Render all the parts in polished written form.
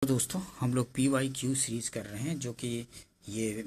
तो दोस्तों हम लोग PYQ सीरीज कर रहे हैं, जो कि ये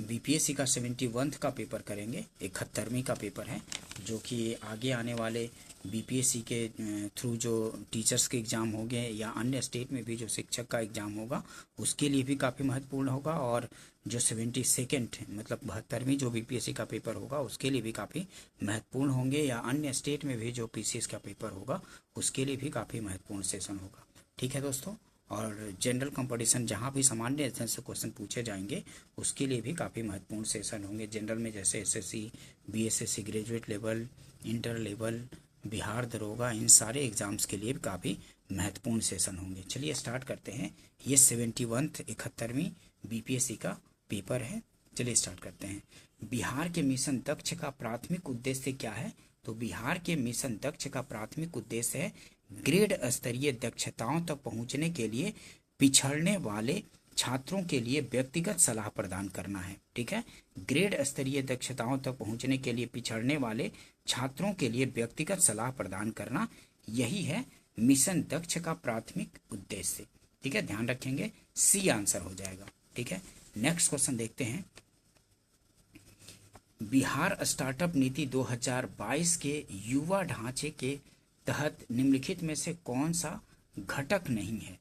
BPSC का 71 का पेपर करेंगे। 71वीं का पेपर है, जो कि आगे आने वाले BPSC के थ्रू जो टीचर्स के एग्ज़ाम होंगे या अन्य स्टेट में भी जो शिक्षक का एग्ज़ाम होगा उसके लिए भी काफ़ी महत्वपूर्ण होगा, और जो 72nd मतलब 72वीं जो BPSC का पेपर होगा उसके लिए भी काफ़ी महत्वपूर्ण होंगे, या अन्य स्टेट में भी जो PCS का पेपर होगा उसके लिए भी काफ़ी महत्वपूर्ण सेशन होगा। ठीक है दोस्तों, और जनरल कंपटीशन जहाँ भी सामान्य अध्ययन से क्वेश्चन पूछे जाएंगे उसके लिए भी काफ़ी महत्वपूर्ण सेशन होंगे। जनरल में जैसे SSC, BSSC graduate level, inter level, Bihar दरोगा, इन सारे एग्ज़ाम्स के लिए भी काफ़ी महत्वपूर्ण सेशन होंगे। चलिए स्टार्ट करते हैं। ये 71वीं BPSC का पेपर है। चलिए स्टार्ट करते हैं। बिहार के मिशन दक्ष का प्राथमिक उद्देश्य क्या है? तो बिहार के मिशन दक्ष का प्राथमिक उद्देश्य है ग्रेड स्तरीय दक्षताओं तक पहुंचने के लिए पिछड़ने वाले छात्रों के लिए व्यक्तिगत सलाह प्रदान करना है। ठीक है, ग्रेड स्तरीय दक्षताओं तक पहुंचने के लिए पिछड़ने वाले छात्रों के लिए व्यक्तिगत सलाह प्रदान करना, यही है मिशन दक्ष का प्राथमिक उद्देश्य। ठीक है, ध्यान रखेंगे, सी आंसर हो जाएगा। ठीक है, नेक्स्ट क्वेश्चन देखते हैं। बिहार स्टार्टअप नीति 2022 के युवा ढांचे के तहत निम्नलिखित में से कौन सा घटक नहीं है?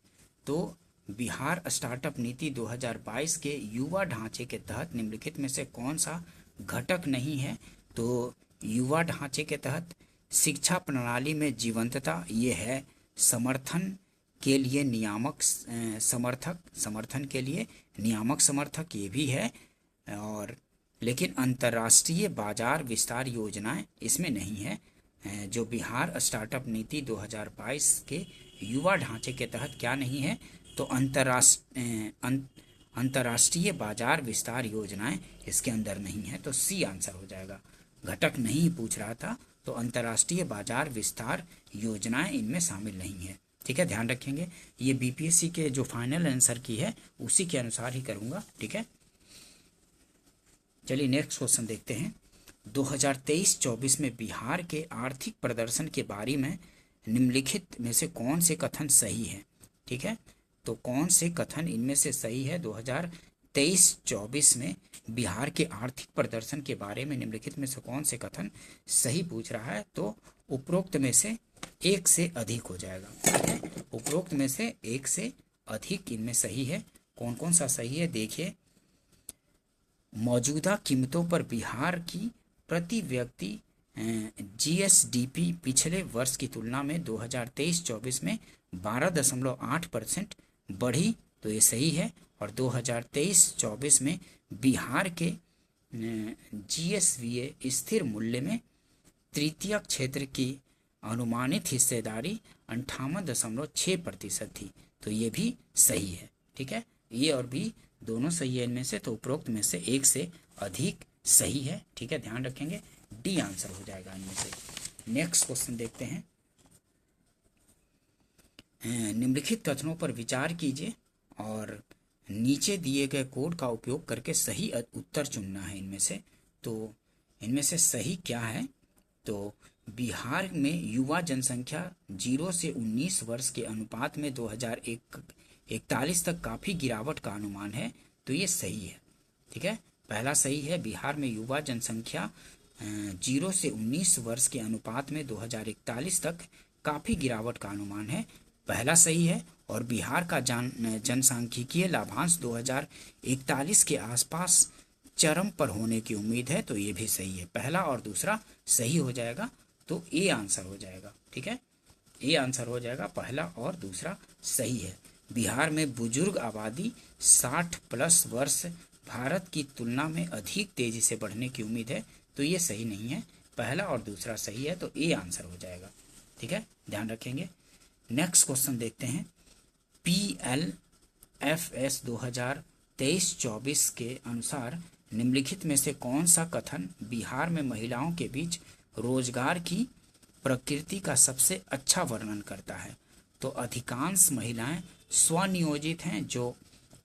तो बिहार स्टार्टअप नीति 2022 के युवा ढांचे के तहत निम्नलिखित में से कौन सा घटक नहीं है? तो युवा ढांचे के तहत शिक्षा प्रणाली में जीवंतता, ये है। समर्थन के लिए नियामक समर्थक, समर्थन के लिए नियामक समर्थक, ये भी है। और लेकिन अंतर्राष्ट्रीय बाजार विस्तार योजनाएं इसमें नहीं है। जो बिहार स्टार्टअप नीति 2022 के युवा ढांचे के तहत क्या नहीं है? तो अंतर्राष्ट्रीय बाजार विस्तार योजनाएं इसके अंदर नहीं है, तो सी आंसर हो जाएगा। घटक नहीं पूछ रहा था, तो अंतर्राष्ट्रीय बाजार विस्तार योजनाएं इनमें शामिल नहीं है। ठीक है, ध्यान रखेंगे, ये BPSC के जो फाइनल आंसर की है उसी के अनुसार ही करूँगा। ठीक है, चलिए नेक्स्ट क्वेश्चन देखते हैं। 2023-24 में बिहार के आर्थिक प्रदर्शन के बारे में निम्नलिखित में से कौन से कथन सही है? ठीक है, तो कौन से कथन इनमें से सही है? 2023-24 में बिहार के आर्थिक प्रदर्शन के बारे में निम्नलिखित में से कौन से कथन सही पूछ रहा है? तो उपरोक्त में से एक से अधिक हो जाएगा। ठीक है, उपरोक्त में से एक से अधिक इनमें सही है। कौन कौन सा सही है देखिए। मौजूदा कीमतों पर बिहार की प्रति व्यक्ति GSDP पिछले वर्ष की तुलना में 2023-24 में 12.8% बढ़ी, तो ये सही है। और 2023-24 में बिहार के GSVA स्थिर मूल्य में तृतीय क्षेत्र की अनुमानित हिस्सेदारी 58.6% थी, तो ये भी सही है। ठीक है, ये और भी दोनों सही है इनमें से, तो उपरोक्त में से एक से अधिक सही है। ठीक है, ध्यान रखेंगे, डी आंसर हो जाएगा इनमें से। नेक्स्ट क्वेश्चन देखते हैं। निम्नलिखित कथनों पर विचार कीजिए और नीचे दिए गए कोड का उपयोग करके सही उत्तर चुनना है इनमें से। तो इनमें से सही क्या है? तो बिहार में युवा जनसंख्या 0 से 19 वर्ष के अनुपात में 2041 तक काफ़ी गिरावट का अनुमान है, तो ये सही है। ठीक है, पहला सही है, बिहार में युवा जनसंख्या 0 से 19 वर्ष के अनुपात में 2041 तक काफ़ी गिरावट का अनुमान है, पहला सही है। और बिहार का जनसांख्यिकीय लाभांश 2041 के आसपास चरम पर होने की उम्मीद है, तो ये भी सही है। पहला और दूसरा सही हो जाएगा, तो ए आंसर हो जाएगा। ठीक है, ए आंसर हो जाएगा, पहला और दूसरा सही है। बिहार में बुजुर्ग आबादी 60+ वर्ष भारत की तुलना में अधिक तेजी से बढ़ने की उम्मीद है, तो ये सही नहीं है। पहला और दूसरा सही है, तो ए आंसर हो जाएगा। ठीक है, ध्यान रखेंगे। नेक्स्ट क्वेश्चन देखते हैं। PLFS 2023-24 के अनुसार निम्नलिखित में से कौन सा कथन बिहार में महिलाओं के बीच रोजगार की प्रकृति का सबसे अच्छा वर्णन करता है? तो अधिकांश महिलाएं स्वनियोजित हैं, जो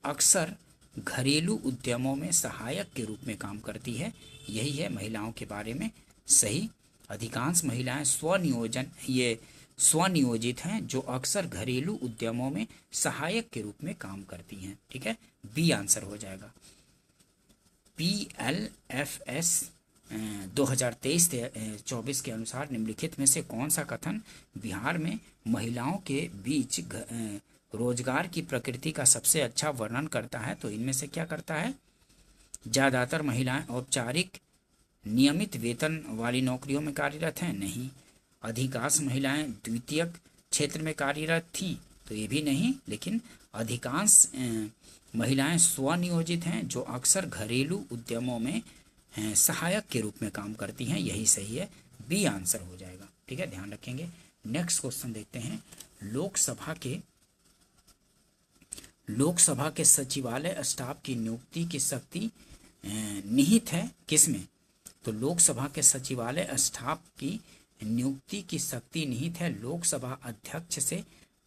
अक्सर घरेलू उद्यमों में सहायक के रूप में काम करती है, यही है महिलाओं के बारे में सही। अधिकांश महिलाएं स्वनियोजन, ये स्वनियोजित हैं जो अक्सर घरेलू उद्यमों में सहायक के रूप में काम करती हैं। ठीक है, बी आंसर हो जाएगा। PLFS 2023-24 के अनुसार निम्नलिखित में से कौन सा कथन बिहार में महिलाओं के बीच रोजगार की प्रकृति का सबसे अच्छा वर्णन करता है? तो इनमें से क्या करता है? ज़्यादातर महिलाएं औपचारिक नियमित वेतन वाली नौकरियों में कार्यरत हैं? नहीं। अधिकांश महिलाएं द्वितीयक क्षेत्र में कार्यरत थी? तो ये भी नहीं। लेकिन अधिकांश महिलाएं स्वनियोजित हैं जो अक्सर घरेलू उद्यमों में सहायक के रूप में काम करती हैं। यही सही है, बी आंसर हो जाएगा। ठीक है, ध्यान रखेंगे। नेक्स्ट क्वेश्चन देखते हैं। लोकसभा के सचिवालय स्टाफ की नियुक्ति की शक्ति निहित है किसमें? तो लोकसभा के सचिवालय स्टाफ की नियुक्ति की शक्ति निहित है लोकसभा अध्यक्ष से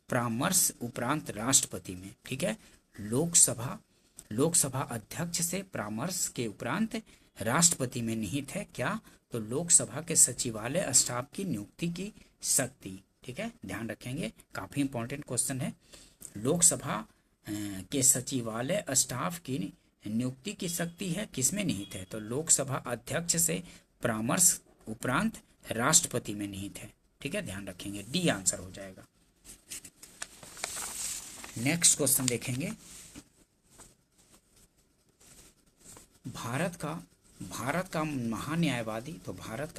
परामर्श उपरांत राष्ट्रपति में। ठीक है, लोकसभा अध्यक्ष से परामर्श के उपरांत राष्ट्रपति में निहित है क्या? तो लोकसभा के सचिवालय स्टाफ की नियुक्ति की शक्ति। ठीक है, ध्यान रखेंगे, काफी इंपॉर्टेंट क्वेश्चन है। लोकसभा के सचिवालय स्टाफ की नियुक्ति की शक्ति है किसमें निहित है? तो लोकसभा अध्यक्ष से परामर्श उपरांत राष्ट्रपति में निहित है। ठीक है, ध्यान रखेंगे, डी आंसर हो जाएगा। नेक्स्ट क्वेश्चन देखेंगे। भारत का महान्यायवादी, तो भारत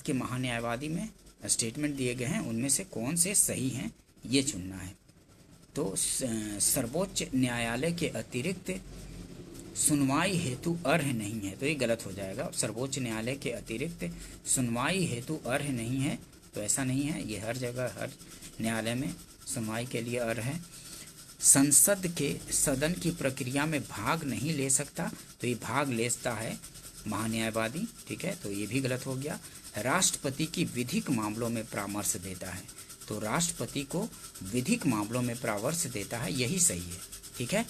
के महान्यायवादी में स्टेटमेंट दिए गए हैं, उनमें से कौन से सही हैं ये चुनना है। तो सर्वोच्च न्यायालय के अतिरिक्त सुनवाई हेतु अर्ह नहीं है, तो ये गलत हो जाएगा। सर्वोच्च न्यायालय के अतिरिक्त सुनवाई हेतु अर्ह नहीं है, तो ऐसा नहीं है, ये हर जगह हर न्यायालय में सुनवाई के लिए अर्ह है। संसद के सदन की प्रक्रिया में भाग नहीं ले सकता, तो ये भाग लेता है महान्यायवादी। ठीक है, तो ये भी गलत हो गया। राष्ट्रपति की विधिक मामलों में परामर्श देता है, तो राष्ट्रपति को विधिक मामलों में परामर्श देता है, यही सही है। ठीक है,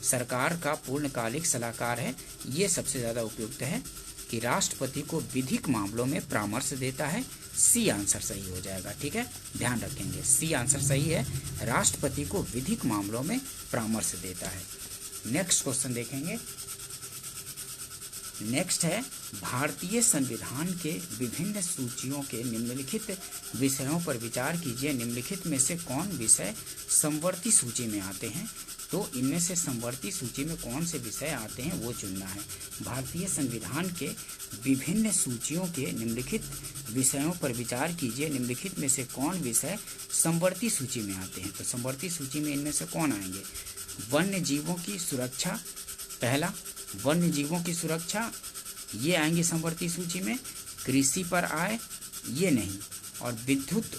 सरकार का पूर्णकालिक सलाहकार है, ये सबसे ज़्यादा उपयुक्त है कि राष्ट्रपति को विधिक मामलों में परामर्श देता है, सी आंसर सही हो जाएगा। ठीक है, ध्यान रखेंगे, सी आंसर सही है, राष्ट्रपति को विधिक मामलों में परामर्श देता है। नेक्स्ट क्वेश्चन देखेंगे। नेक्स्ट है, भारतीय संविधान के विभिन्न सूचियों के निम्नलिखित विषयों पर विचार कीजिए। निम्नलिखित में से कौन विषय समवर्ती सूची में आते हैं? तो इनमें से समवर्ती सूची में कौन से विषय आते हैं वो चुनना है। भारतीय संविधान के विभिन्न सूचियों के निम्नलिखित विषयों पर विचार कीजिए। निम्नलिखित में से कौन विषय समवर्ती सूची में आते हैं? तो समवर्ती सूची में इनमें से कौन आएंगे? वन्य जीवों की सुरक्षा, पहला वन्य जीवों की सुरक्षा, ये आएंगे समवर्ती सूची में। कृषि पर आय, ये नहीं। और विद्युत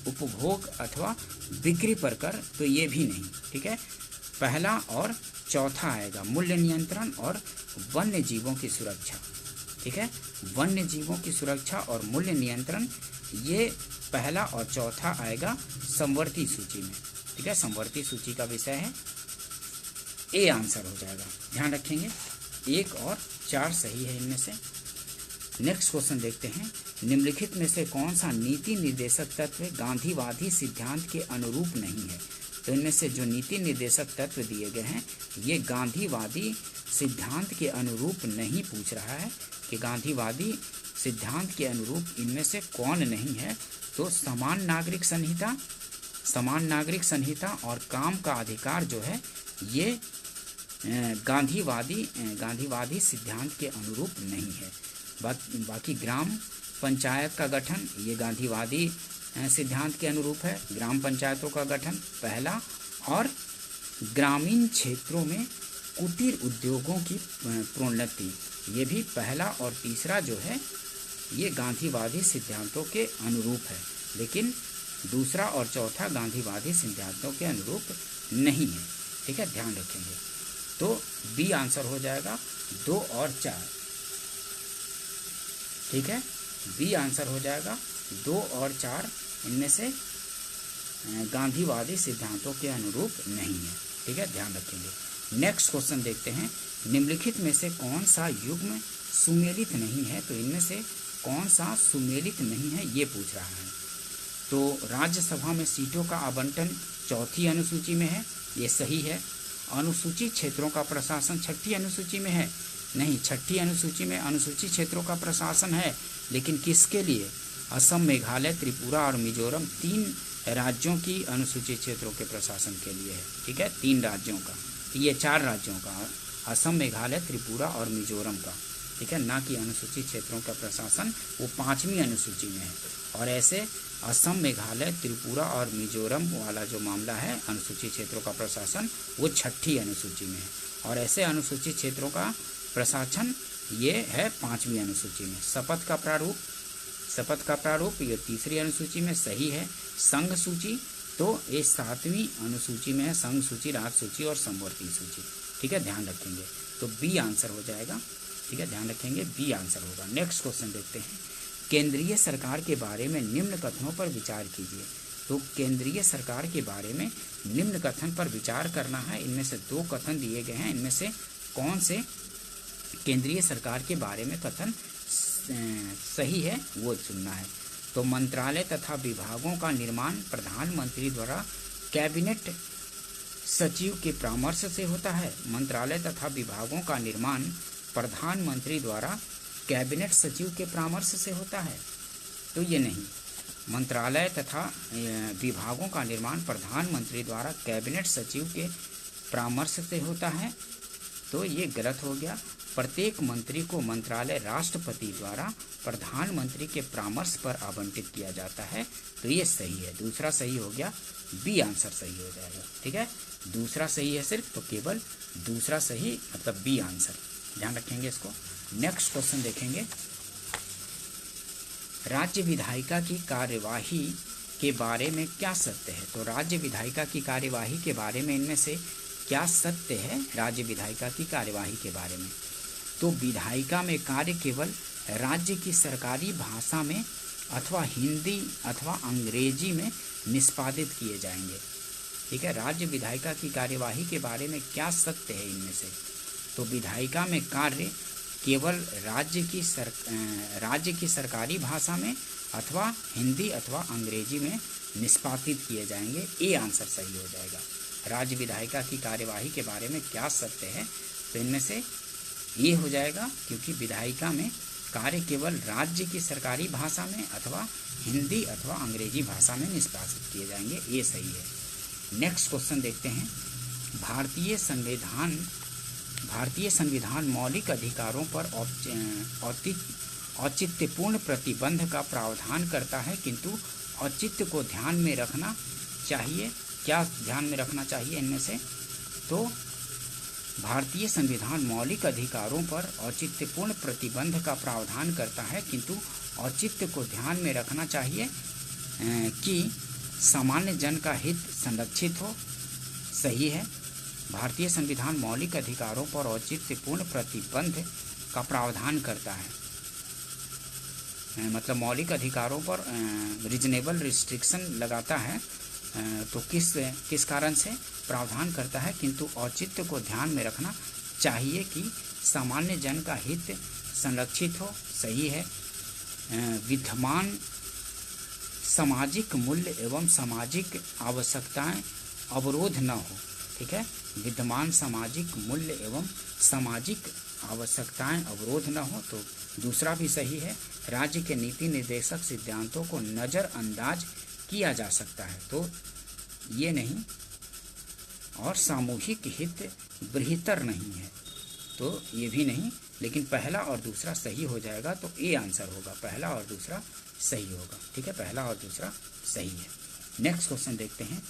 उपभोग अथवा बिक्री पर कर, तो ये भी नहीं। ठीक है, पहला और चौथा आएगा मूल्य नियंत्रण और वन्य जीवों की सुरक्षा। ठीक है, वन्य जीवों की सुरक्षा और मूल्य नियंत्रण, ये पहला और चौथा आएगा समवर्ती सूची में। ठीक है, समवर्ती सूची का विषय है, ए आंसर हो जाएगा। ध्यान रखेंगे, 1 और 4 सही है इनमें से। नेक्स्ट क्वेश्चन देखते हैं। निम्नलिखित में से कौन सा नीति निर्देशक तत्व गांधीवादी सिद्धांत के अनुरूप नहीं है? तो इनमें से जो नीति निर्देशक तत्व दिए गए हैं ये गांधीवादी सिद्धांत के अनुरूप नहीं। पूछ रहा है कि गांधीवादी सिद्धांत के अनुरूप इनमें से कौन नहीं है? तो समान नागरिक संहिता और काम का अधिकार जो है ये गांधीवादी सिद्धांत के अनुरूप नहीं है। बाकी ग्राम पंचायत का गठन, ये गांधीवादी सिद्धांत के अनुरूप है। ग्राम पंचायतों का गठन पहला, और ग्रामीण क्षेत्रों में कुटीर उद्योगों की प्रोन्नति, ये भी पहला और तीसरा जो है ये गांधीवादी सिद्धांतों के अनुरूप है। लेकिन दूसरा और चौथा गांधीवादी सिद्धांतों के अनुरूप नहीं है। ठीक है, ध्यान रखेंगे। तो बी आंसर हो जाएगा 2 और 4। ठीक है, बी आंसर हो जाएगा 2 और 4, इनमें से गांधीवादी सिद्धांतों के अनुरूप नहीं है। ठीक है, ध्यान रखेंगे। नेक्स्ट क्वेश्चन देखते हैं। निम्नलिखित में से कौन सा युग्म सुमेलित नहीं है? तो इनमें से कौन सा सुमेलित नहीं है, ये पूछ रहा है। तो राज्यसभा में सीटों का आवंटन चौथी अनुसूची में है, ये सही है। अनुसूचित क्षेत्रों का प्रशासन छठी अनुसूची में है, नहीं, छठी अनुसूची में अनुसूचित क्षेत्रों का प्रशासन है, लेकिन किसके लिए? असम, मेघालय, त्रिपुरा और मिजोरम, 3 राज्यों की अनुसूचित क्षेत्रों के प्रशासन के लिए है। ठीक है, 3 राज्यों का, ये 4 राज्यों का, असम, मेघालय, त्रिपुरा और मिजोरम का। ठीक है, ना कि अनुसूचित क्षेत्रों का प्रशासन वो 5वीं अनुसूची में है। और ऐसे असम, मेघालय, त्रिपुरा और मिजोरम वाला जो मामला है अनुसूचित क्षेत्रों का प्रशासन, वो छठी अनुसूची में है। और ऐसे अनुसूचित क्षेत्रों का प्रशासन ये है 5वीं अनुसूची में। शपथ का प्रारूप ये 3री अनुसूची में, सही है। संघ सूची तो ये 7वीं अनुसूची में है, संघ सूची, राज्य सूची और समवर्ती सूची। ठीक है, ध्यान रखेंगे, तो बी आंसर हो जाएगा। ठीक है, ध्यान रखेंगे, बी आंसर होगा। नेक्स्ट क्वेश्चन देखते हैं। केंद्रीय सरकार के बारे में निम्न कथनों पर विचार कीजिए। तो केंद्रीय सरकार के बारे में निम्न कथन पर विचार करना है। इनमें से 2 कथन दिए गए हैं, इनमें से कौन से केंद्रीय सरकार के बारे में कथन सही है वो चुनना है। तो मंत्रालय तथा विभागों का निर्माण प्रधानमंत्री द्वारा कैबिनेट सचिव के परामर्श से होता है। मंत्रालय तथा विभागों का निर्माण प्रधानमंत्री द्वारा कैबिनेट सचिव के परामर्श से होता है, तो ये नहीं। मंत्रालय तथा विभागों का निर्माण प्रधानमंत्री द्वारा कैबिनेट सचिव के परामर्श से होता है, तो ये गलत हो गया। प्रत्येक मंत्री को मंत्रालय राष्ट्रपति द्वारा प्रधानमंत्री के परामर्श पर आवंटित किया जाता है, तो ये सही है। दूसरा सही हो गया, बी आंसर सही हो जाएगा। ठीक है, दूसरा सही है सिर्फ, तो केवल दूसरा सही मतलब बी आंसर, ध्यान रखेंगे इसको। नेक्स्ट क्वेश्चन देखेंगे। राज्य विधायिका की कार्यवाही के बारे में क्या सत्य है? तो राज्य विधायिका की कार्यवाही के बारे में इनमें से क्या सत्य है? राज्य विधायिका की कार्यवाही के बारे में, तो विधायिका में कार्य केवल राज्य की सरकारी भाषा में अथवा हिंदी अथवा अंग्रेजी में निष्पादित किए जाएंगे। ठीक है, राज्य विधायिका की कार्यवाही के बारे में क्या सत्य है इनमें से? तो विधायिका में कार्य केवल राज्य की सरकारी भाषा में अथवा हिंदी अथवा अंग्रेजी में निष्पादित किए जाएंगे, ए आंसर सही हो जाएगा। राज्य विधायिका की कार्यवाही के बारे में क्या सत्य है? तो इनमें से ये हो जाएगा, क्योंकि विधायिका में कार्य केवल राज्य की सरकारी भाषा में अथवा हिंदी अथवा अंग्रेजी भाषा में निष्पादित किए जाएंगे, ये सही है। नेक्स्ट क्वेश्चन देखते हैं। भारतीय संविधान मौलिक अधिकारों पर औचित्यपूर्ण प्रतिबंध का प्रावधान करता है, किंतु औचित्य को ध्यान में रखना चाहिए। क्या ध्यान में रखना चाहिए इनमें से? तो भारतीय संविधान मौलिक अधिकारों पर औचित्यपूर्ण प्रतिबंध का प्रावधान करता है, किंतु औचित्य को ध्यान में रखना चाहिए कि सामान्य जन का हित संरक्षित हो, सही है। भारतीय संविधान मौलिक अधिकारों पर औचित्यपूर्ण प्रतिबंध का प्रावधान करता है, मतलब मौलिक अधिकारों पर रीजनेबल रिस्ट्रिक्शन लगाता है, तो किस कारण से प्रावधान करता है, किंतु औचित्य को ध्यान में रखना चाहिए कि सामान्य जन का हित संरक्षित हो, सही है। विद्यमान सामाजिक मूल्य एवं सामाजिक आवश्यकताएं अवरोध न हो। ठीक है, विद्यमान सामाजिक मूल्य एवं सामाजिक आवश्यकताएं अवरोध न हो, तो दूसरा भी सही है। राज्य के नीति निर्देशक सिद्धांतों को नज़रअंदाज किया जा सकता है, तो ये नहीं। और सामूहिक हित बृहत्तर नहीं है, तो ये भी नहीं। लेकिन पहला और दूसरा सही हो जाएगा, तो ए आंसर होगा, पहला और दूसरा सही होगा। ठीक है, पहला और दूसरा सही है। नेक्स्ट क्वेश्चन देखते हैं।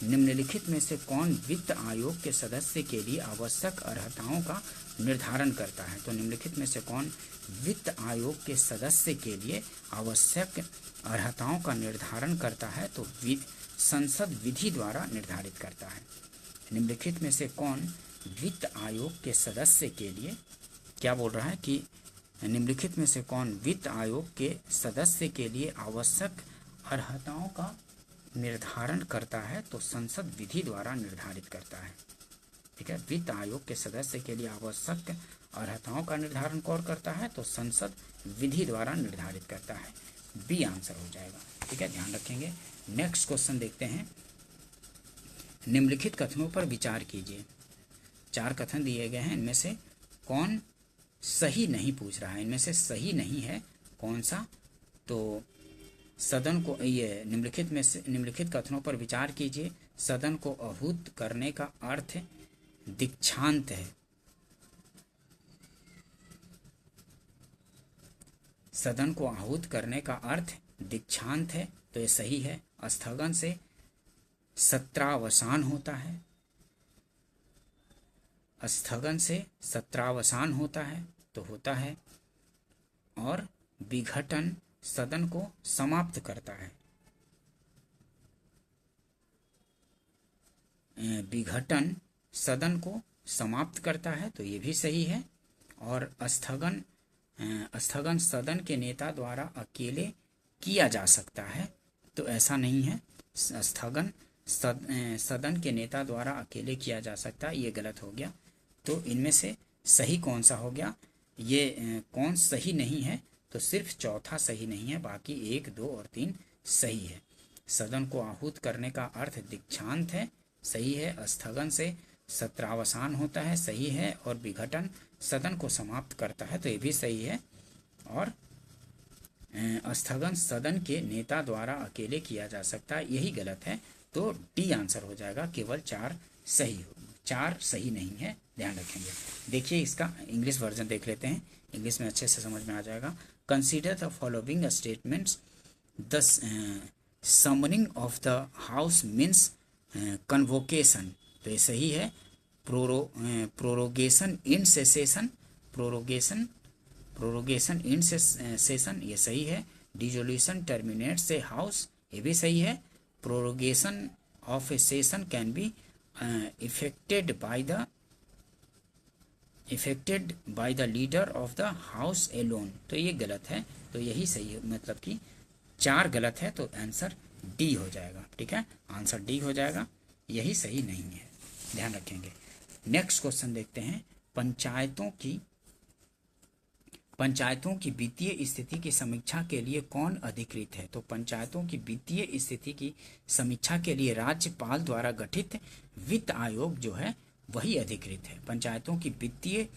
निम्नलिखित में से कौन वित्त आयोग के सदस्य के लिए आवश्यक अर्हताओं का निर्धारण करता है? तो निम्नलिखित में से कौन वित्त आयोग के सदस्य के लिए आवश्यक अर्हताओं का निर्धारण करता है? तो संसद विधि द्वारा निर्धारित करता है। निम्नलिखित में से कौन वित्त आयोग के सदस्य के लिए, क्या बोल रहा है कि निम्नलिखित में से कौन वित्त आयोग के सदस्य के लिए आवश्यक अर्हताओं का निर्धारण करता है? तो संसद विधि द्वारा निर्धारित करता है। ठीक है। वित्त आयोग के सदस्य के लिए आवश्यक अर्हताओं का निर्धारण कौन करता है? तो संसद विधि द्वारा निर्धारित करता है। बी आंसर हो जाएगा, ठीक है, ध्यान रखेंगे। नेक्स्ट क्वेश्चन देखते हैं। निम्नलिखित कथनों पर विचार कीजिए। 4 कथन दिए गए हैं, इनमें से कौन सही नहीं पूछ रहा है, इनमें से सही नहीं है कौन सा? तो सदन को ये निम्नलिखित कथनों पर विचार कीजिए। सदन को आहूत करने का अर्थ दीक्षांत है। सदन को आहूत करने का अर्थ दीक्षांत है, तो ये सही है। स्थगन से सत्रावसान होता है। स्थगन से सत्रावसान होता है, तो होता है। और विघटन सदन को समाप्त करता है। विघटन सदन को समाप्त करता है, तो ये भी सही है। और स्थगन सदन के नेता द्वारा अकेले किया जा सकता है, तो ऐसा नहीं है। स्थगन सदन के नेता द्वारा अकेले किया जा सकता है, ये गलत हो गया। तो इनमें से सही कौन सा हो गया? ये कौन सही नहीं है? तो सिर्फ चौथा सही नहीं है, बाकी 1, 2 और 3 सही है। सदन को आहूत करने का अर्थ दीक्षांत है, सही है। स्थगन से सत्रावसान होता है, सही है। और विघटन सदन को समाप्त करता है, तो ये भी सही है। और स्थगन सदन के नेता द्वारा अकेले किया जा सकता है, यही गलत है। तो डी आंसर हो जाएगा। केवल 4 सही हो, 4 सही नहीं है, ध्यान रखेंगे। देखिए इसका इंग्लिश वर्जन देख लेते हैं, इंग्लिश में अच्छे से समझ में आ जाएगा। Consider the following statements. The summoning of the house means convocation, तो ये सही है। Prorogation in session, prorogation in session, ये सही है। डिसोल्यूशन टर्मिनेट्स ए हाउस, ये भी सही है। Prorogation of a session can be effected by the leader of the house alone, तो ये गलत है। तो यही सही है, मतलब कि 4 गलत है, तो आंसर डी हो जाएगा, ठीक है। आंसर डी हो जाएगा, यही सही नहीं है, ध्यान रखेंगे। नेक्स्ट क्वेश्चन देखते हैं। पंचायतों की वित्तीय स्थिति की समीक्षा के लिए कौन अधिकृत है? तो पंचायतों की वित्तीय स्थिति की समीक्षा के लिए राज्यपाल द्वारा गठित वित्त आयोग जो है वही अधिकृत है। पंचायतों की वित्तीय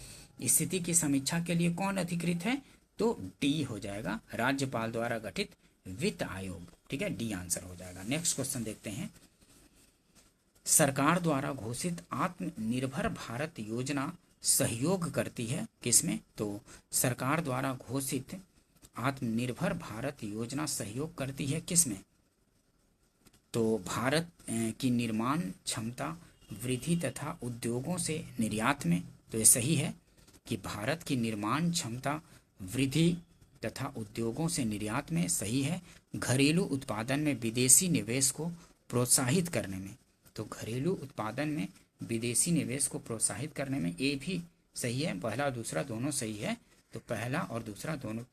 स्थिति की समीक्षा के लिए कौन अधिकृत है? तो डी हो जाएगा, राज्यपाल द्वारा गठित वित्त आयोग, ठीक है, डी आंसर हो जाएगा। नेक्स्ट क्वेश्चन देखते हैं। सरकार द्वारा घोषित आत्मनिर्भर भारत योजना सहयोग करती है किसमें? तो सरकार द्वारा घोषित आत्मनिर्भर भारत योजना सहयोग करती है किसमें? तो भारत की निर्माण क्षमता वृद्धि तथा उद्योगों से निर्यात में, तो ये सही है कि भारत की निर्माण क्षमता वृद्धि तथा उद्योगों से निर्यात में, सही है। घरेलू उत्पादन में विदेशी निवेश को प्रोत्साहित करने में, तो घरेलू उत्पादन में विदेशी निवेश को प्रोत्साहित करने में, ये भी सही है। पहला और दूसरा दोनों सही है, तो पहला और दूसरा दोनों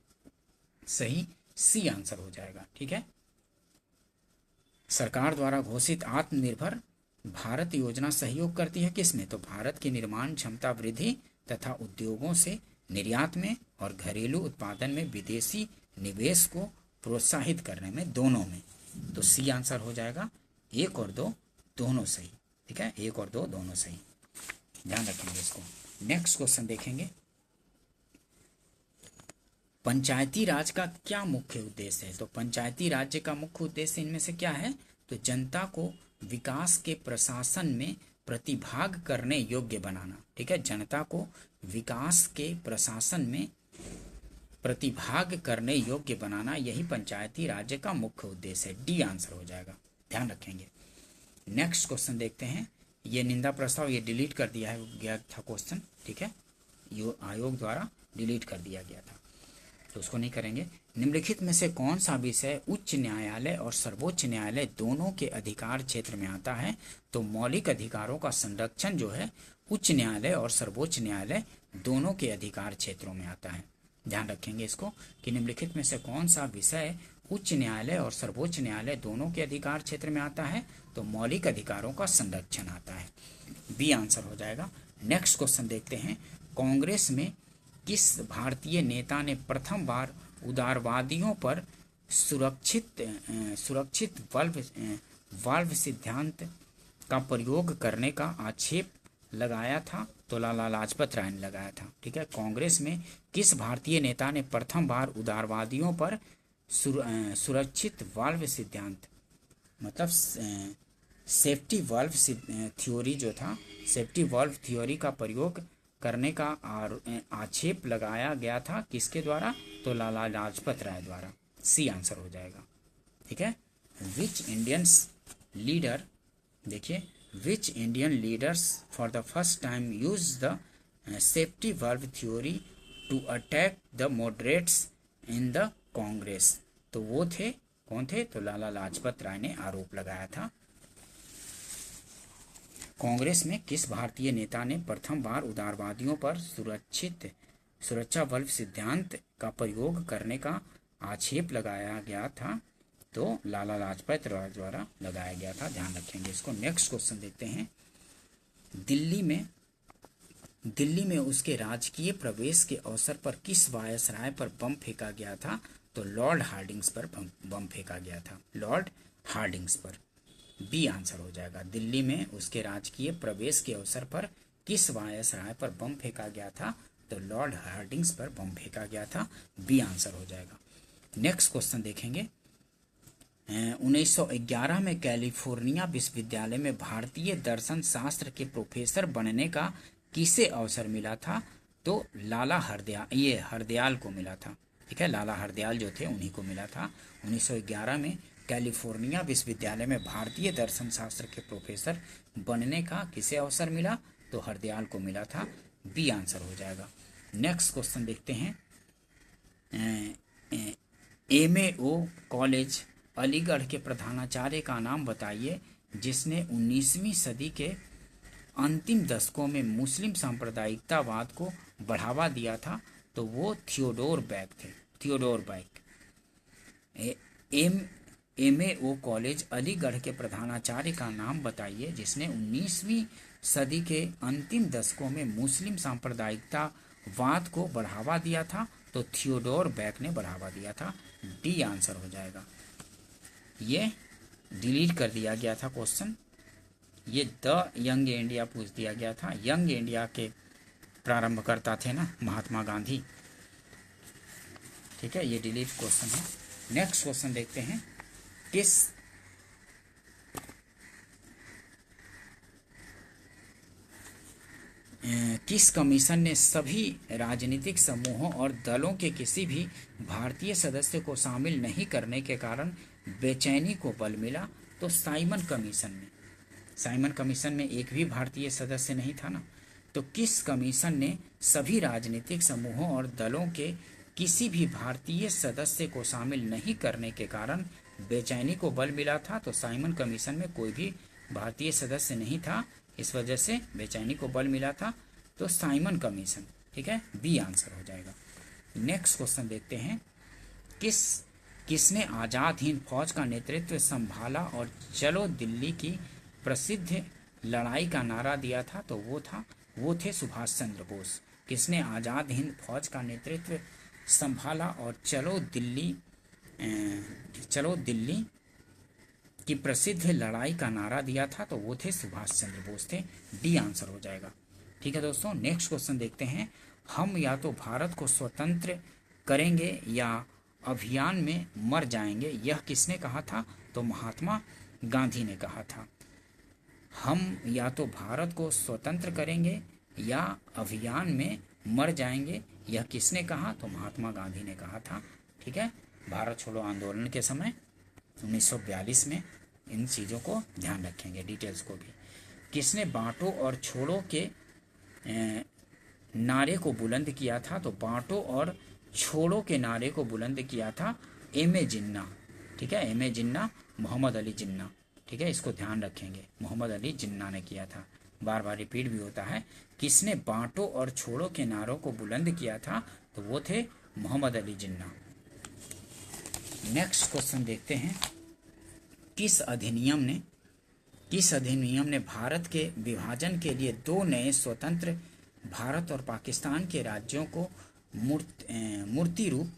सही, सी आंसर हो जाएगा, ठीक है। सरकार द्वारा घोषित आत्मनिर्भर भारत योजना सहयोग करती है किसमें? तो भारत की निर्माण क्षमता वृद्धि तथा उद्योगों से निर्यात में और घरेलू उत्पादन में विदेशी निवेश को प्रोत्साहित करने में, दोनों में, तो सी आंसर हो जाएगा। 1 और 2 दोनों सही, ठीक है, 1 और 2 दोनों सही, ध्यान रखेंगे इसको। नेक्स्ट क्वेश्चन देखेंगे। पंचायती राज का क्या मुख्य उद्देश्य है? तो पंचायती राज्य का मुख्य उद्देश्य इनमें से क्या है? तो जनता को विकास के प्रशासन में प्रतिभाग करने योग्य बनाना, ठीक है, जनता को विकास के प्रशासन में प्रतिभाग करने योग्य बनाना, यही पंचायती राज्य का मुख्य उद्देश्य है, डी आंसर हो जाएगा, ध्यान रखेंगे। नेक्स्ट क्वेश्चन देखते हैं। ये निंदा प्रस्ताव ये डिलीट कर दिया गया था क्वेश्चन, ठीक है, ये आयोग द्वारा डिलीट कर दिया गया था, तो उसको नहीं करेंगे। निम्नलिखित में से कौन सा विषय उच्च न्यायालय और सर्वोच्च न्यायालय दोनों के अधिकार क्षेत्र में आता है? तो मौलिक अधिकारों का संरक्षण जो है उच्च न्यायालय और सर्वोच्च न्यायालय दोनों के अधिकार क्षेत्रों में आता है, ध्यान रखेंगे इसको कि निम्नलिखित में से कौन सा विषय उच्च न्यायालय और सर्वोच्च न्यायालय दोनों के अधिकार क्षेत्र में आता है, तो मौलिक अधिकारों का संरक्षण आता है। बी आंसर हो जाएगा। नेक्स्ट क्वेश्चन देखते हैं, कांग्रेस में किस भारतीय नेता ने प्रथम बार उदारवादियों पर सुरक्षित वाल्व सिद्धांत का प्रयोग करने का आक्षेप लगाया था? तो लाला लाजपत राय ने लगाया था। ठीक है, कांग्रेस में किस भारतीय नेता ने प्रथम बार उदारवादियों पर सुरक्षित वाल्व सिद्धांत मतलब सेफ्टी वाल्व थ्योरी जो था, सेफ्टी वाल्व थ्योरी का प्रयोग करने का आक्षेप लगाया गया था? किसके द्वारा? तो लाला लाजपत राय द्वारा। सी आंसर हो जाएगा। ठीक है, विच इंडियंस लीडर, देखिए, which Indian leaders for the first time use the safety valve theory to attack the moderates in the Congress? तो वो थे, कौन थे? तो लाला लाजपत राय ने आरोप लगाया था। कांग्रेस में किस भारतीय नेता ने प्रथम बार उदारवादियों पर सुरक्षा वाल्व सिद्धांत का प्रयोग करने का आक्षेप लगाया गया था? तो लाला लाजपत राय द्वारा लगाया गया था, ध्यान रखेंगे इसको। नेक्स्ट क्वेश्चन देखते हैं, दिल्ली में उसके राजकीय प्रवेश के अवसर पर किस वायसराय पर बम फेंका गया था? तो लॉर्ड हार्डिंग्स पर बम फेंका गया था, लॉर्ड हार्डिंग्स पर। बी आंसर हो जाएगा। दिल्ली में उसके राजकीय प्रवेश के अवसर पर किस वायसराय पर बम फेंका गया था? तो लॉर्ड हार्डिंग्स पर बम फेंका गया था। बी आंसर हो जाएगा। नेक्स्ट क्वेश्चन देखेंगे, 1911 में कैलिफोर्निया विश्वविद्यालय में भारतीय दर्शन शास्त्र के प्रोफेसर बनने का किसे अवसर मिला था? तो लाला हरदयाल को मिला था। ठीक है, लाला हरदयाल जो थे उन्हीं को मिला था। 1911 में कैलिफोर्निया विश्वविद्यालय में भारतीय दर्शन शास्त्र के प्रोफेसर बनने का किसे अवसर मिला? तो हरदयाल को मिला था। बी आंसर हो जाएगा। नेक्स्ट क्वेश्चन देखते हैं, MAO कॉलेज अलीगढ़ के प्रधानाचार्य का नाम बताइए जिसने 19वीं सदी के अंतिम दशकों में मुस्लिम सांप्रदायिकतावाद को बढ़ावा दिया था? तो वो थियोडोर बैक थे, Theodore back. MAO college Aligarh के प्रधानाचार्य का नाम बताइए जिसने 19वीं सदी के अंतिम दशकों में मुस्लिम सांप्रदायिकतावाद को बढ़ावा दिया था? तो थियोडोर बैक ने बढ़ावा दिया था। डी आंसर हो जाएगा। ये डिलीट कर दिया गया था क्वेश्चन, ये द यंग इंडिया पूछ दिया गया था। यंग इंडिया के प्रारंभकर्ता थे ना महात्मा गांधी। ठीक है, ये डिलीट क्वेश्चन है। नेक्स्ट क्वेश्चन देखते हैं, किस कमीशन ने सभी राजनीतिक समूहों और दलों के किसी भी भारतीय सदस्य को शामिल नहीं करने के कारण बेचैनी को बल मिला? तो साइमन कमीशन में। साइमन कमीशन में एक भी भारतीय सदस्य नहीं था ना, तो किस कमीशन ने सभी राजनीतिक समूहों और दलों के किसी भी भारतीय सदस्य को शामिल नहीं करने के कारण बेचैनी को बल मिला था? तो साइमन कमीशन में कोई भी भारतीय सदस्य नहीं था, इस वजह से बेचैनी को बल मिला था। तो साइमन कमीशन। ठीक है, बी आंसर हो जाएगा। नेक्स्ट क्वेश्चन देखते हैं, किसने आजाद हिंद फौज का नेतृत्व संभाला और चलो दिल्ली की प्रसिद्ध लड़ाई का नारा दिया था? तो वो थे सुभाष चंद्र बोस। किसने आजाद हिंद फौज का नेतृत्व संभाला और चलो दिल्ली की प्रसिद्ध लड़ाई का नारा दिया था? तो वो थे सुभाष चंद्र बोस थे। डी आंसर हो जाएगा। ठीक है दोस्तों, नेक्स्ट क्वेश्चन देखते हैं, हम या तो भारत को स्वतंत्र करेंगे या अभियान में मर जाएंगे, यह किसने कहा था? तो महात्मा गांधी ने कहा था। हम या तो भारत को स्वतंत्र करेंगे या अभियान में मर जाएंगे, यह किसने कहा? तो महात्मा गांधी ने कहा था। ठीक है, भारत छोड़ो आंदोलन के समय 1942 में इन चीज़ों को ध्यान रखेंगे, डिटेल्स को भी। किसने बांटो और छोड़ो के नारे को बुलंद किया था? तो बांटो और छोड़ो के नारे को बुलंद किया था M.A. जिन्ना। ठीक है, M.A. जिन्ना, मोहम्मद अली जिन्ना। ठीक है, इसको ध्यान रखेंगे, मोहम्मद अली जिन्ना ने किया था। बार बार रिपीट भी होता है। किसने बांटो और छोड़ो के नारों को बुलंद किया था? तो वो थे मोहम्मद अली जिन्ना। नेक्स्ट क्वेश्चन देखते हैं, किस अधिनियम ने भारत के विभाजन के लिए दो नए स्वतंत्र भारत और पाकिस्तान के राज्यों को मूर्ति रूप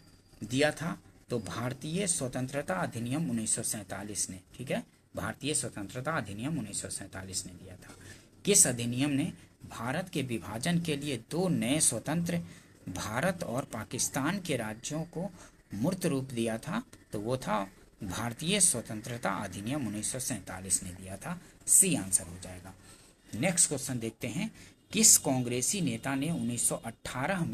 दिया था? तो भारतीय स्वतंत्रता अधिनियम 1947 ने, ठीक है, भारतीय स्वतंत्रता अधिनियम 1947 ने दिया था। किस अधिनियम ने भारत के विभाजन के लिए दो नए स्वतंत्र भारत और पाकिस्तान के राज्यों को मूर्त रूप दिया था? तो वो था भारतीय स्वतंत्रता अधिनियम 1947 ने दिया था। सी आंसर हो जाएगा। नेक्स्ट क्वेश्चन देखते हैं, किस कांग्रेसी नेता ने 1918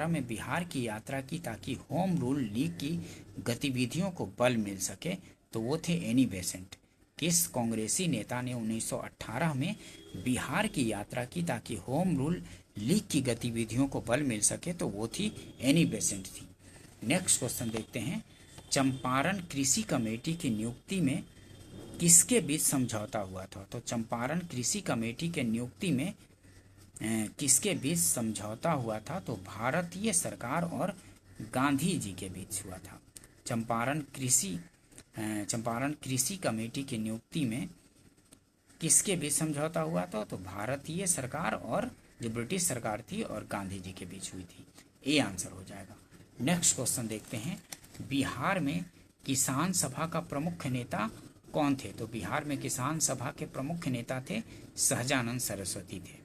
में बिहार की यात्रा की ताकि होम रूल लीग की गतिविधियों को बल मिल सके? तो वो थे एनी बेसेंट। किस कांग्रेसी नेता ने 1918 में बिहार की यात्रा की ताकि होम रूल लीग की गतिविधियों को बल मिल सके? तो वो थी एनी बेसेंट थी। नेक्स्ट क्वेश्चन देखते हैं, चंपारण कृषि कमेटी की नियुक्ति में किसके बीच समझौता हुआ था? तो चंपारण कृषि कमेटी के नियुक्ति में किसके बीच समझौता हुआ था? तो भारतीय सरकार और गांधी जी के बीच हुआ था। चंपारण कृषि कमेटी की नियुक्ति में किसके बीच समझौता हुआ था? तो भारतीय सरकार और जो ब्रिटिश सरकार थी और गांधी जी के बीच हुई थी। ए आंसर हो जाएगा। नेक्स्ट क्वेश्चन देखते हैं, बिहार में किसान सभा का प्रमुख नेता कौन थे? तो बिहार में किसान सभा के प्रमुख नेता थे सहजानंद सरस्वती थे।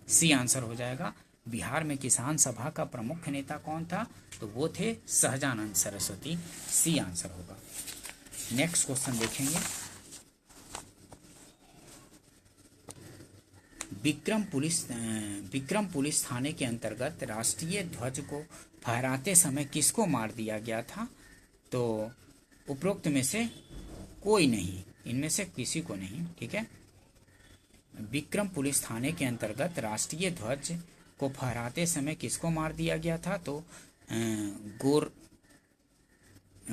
सी आंसर हो जाएगा। बिहार में किसान सभा का प्रमुख नेता कौन था? तो वो थे सहजानंद सरस्वती। सी आंसर होगा। नेक्स्ट क्वेश्चन देखेंगे, विक्रम पुलिस थाने के अंतर्गत राष्ट्रीय ध्वज को फहराते समय किसको मार दिया गया था? तो उपरोक्त में से कोई नहीं, इनमें से किसी को नहीं, ठीक है। विक्रम पुलिस थाने के अंतर्गत राष्ट्रीय ध्वज को फहराते समय किसको मार दिया गया था? तो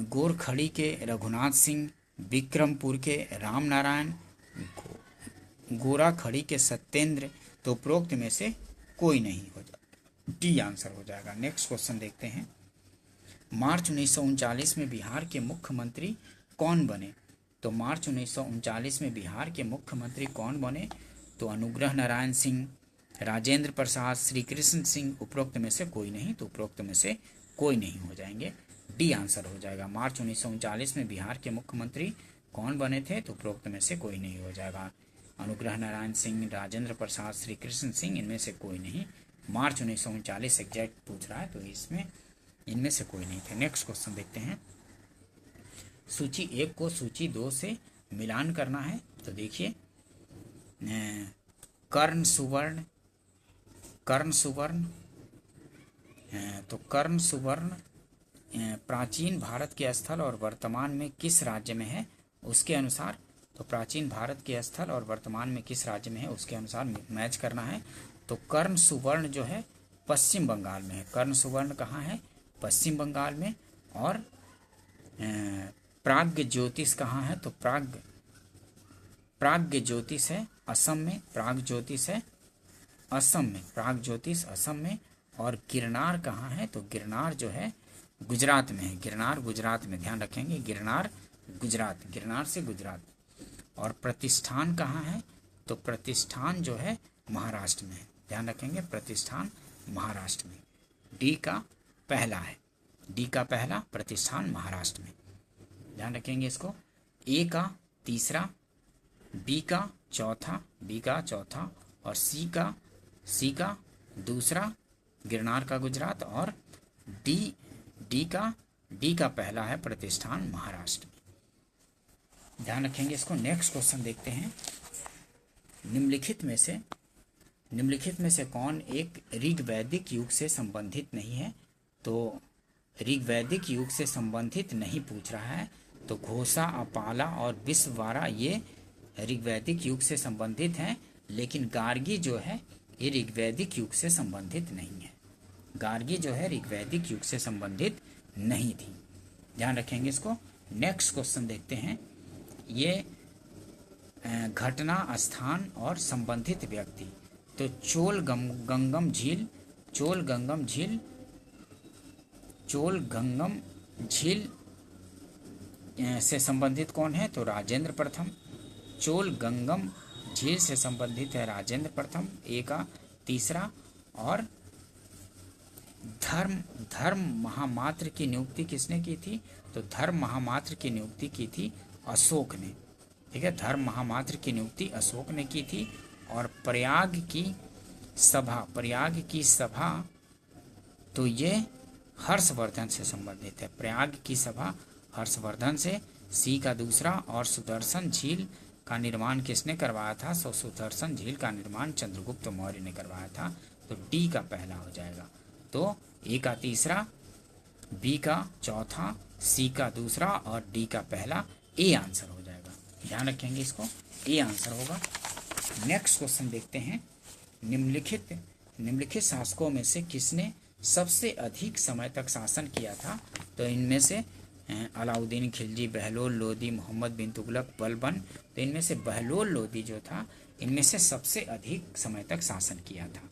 गोरखड़ी के रघुनाथ सिंह, विक्रमपुर के राम नारायण, गोराखड़ी के सत्येंद्र। तो उपरोक्त में से कोई नहीं हो जाएगा। डी आंसर हो जाएगा। नेक्स्ट क्वेश्चन देखते हैं, मार्च 1939 में बिहार के मुख्यमंत्री कौन बने? तो मार्च 1939 में बिहार के मुख्यमंत्री कौन बने? तो अनुग्रह नारायण सिंह, राजेंद्र प्रसाद, श्री कृष्ण सिंह। उपरोक्त में से कोई नहीं, तो उपरोक्त में से कोई नहीं हो जाएंगे। डी आंसर हो जाएगा। मार्च 1939 में बिहार के मुख्यमंत्री कौन बने थे? तो उपरोक्त में से कोई नहीं हो जाएगा। अनुग्रह नारायण सिंह, राजेंद्र प्रसाद, श्री कृष्ण सिंह, इनमें से कोई नहीं। मार्च 1939 एग्जैक्ट पूछ रहा है, तो इसमें इनमें से कोई नहीं थे। नेक्स्ट क्वेश्चन देखते हैं, सूची 1 को सूची 2 से मिलान करना है। तो देखिए, कर्ण सुवर्ण, तो कर्ण सुवर्ण प्राचीन भारत के स्थल और वर्तमान में किस राज्य में है उसके अनुसार। तो प्राचीन भारत के स्थल और वर्तमान में किस राज्य में है उसके अनुसार मैच करना है। तो कर्ण सुवर्ण जो है पश्चिम बंगाल में है। कर्ण सुवर्ण कहाँ है? पश्चिम बंगाल में। और प्राग्ञ ज्योतिष कहाँ है? तो प्राग्ञ ज्योतिष है असम में। प्राग्ञ ज्योतिष है असम में, प्राग्ञ ज्योतिष असम में। और गिरनार कहाँ है? तो गिरनार जो है गुजरात में है। गिरनार गुजरात में, ध्यान रखेंगे, गिरनार गुजरात, गिरनार से गुजरात। और प्रतिष्ठान कहाँ है? तो प्रतिष्ठान जो है महाराष्ट्र में है, ध्यान रखेंगे, प्रतिष्ठान महाराष्ट्र में। डी का पहला है, डी का पहला, प्रतिष्ठान महाराष्ट्र में, ध्यान रखेंगे इसको। ए का तीसरा, बी का चौथा और सी का दूसरा, गिरनार का गुजरात। और डी का पहला है प्रतिष्ठान महाराष्ट्र में, ध्यान रखेंगे इसको। नेक्स्ट क्वेश्चन देखते हैं, निम्नलिखित में से कौन एक ऋग्वैदिक युग से संबंधित नहीं है? तो ऋग्वैदिक युग से संबंधित नहीं पूछ रहा है। तो घोषा, अपाला और विश्ववारा ये ऋग्वैदिक युग से संबंधित हैं, लेकिन गार्गी जो है ये ऋग्वैदिक युग से संबंधित नहीं है। गार्गी जो है ऋग्वैदिक युग से संबंधित नहीं थी, ध्यान रखेंगे इसको। नेक्स्ट क्वेश्चन देखते हैं, ये घटना, स्थान और संबंधित व्यक्ति। तो चोल गंगम झील चोल गंगम झील से संबंधित कौन है? तो राजेंद्र प्रथम। चोल गंगम झील से संबंधित है राजेंद्र प्रथम, ए का तीसरा। और धर्म महामात्र की नियुक्ति किसने की थी? तो धर्म महामात्र की नियुक्ति की थी अशोक ने। ठीक है, धर्म महामात्र की नियुक्ति अशोक ने की थी। और प्रयाग की सभा तो ये हर्षवर्धन से संबंधित है। प्रयाग की सभा हर्षवर्धन से, सी का दूसरा। और सुदर्शन झील का निर्माण किसने करवाया था? सुदर्शन झील का निर्माण चंद्रगुप्त मौर्य ने करवाया था। तो डी का पहला हो जाएगा। तो ए का तीसरा, बी का चौथा, सी का दूसरा और डी का पहला, ए आंसर हो जाएगा। ध्यान रखेंगे इसको, ए आंसर होगा। नेक्स्ट क्वेश्चन देखते हैं। निम्नलिखित शासकों में से किसने सबसे अधिक समय तक शासन किया था? तो इनमें से अलाउद्दीन खिलजी, बहलोल लोदी, मोहम्मद बिन तुगलक, बलबन। तो इनमें से बहलोल लोदी जो था, इनमें से सबसे अधिक समय तक शासन किया था।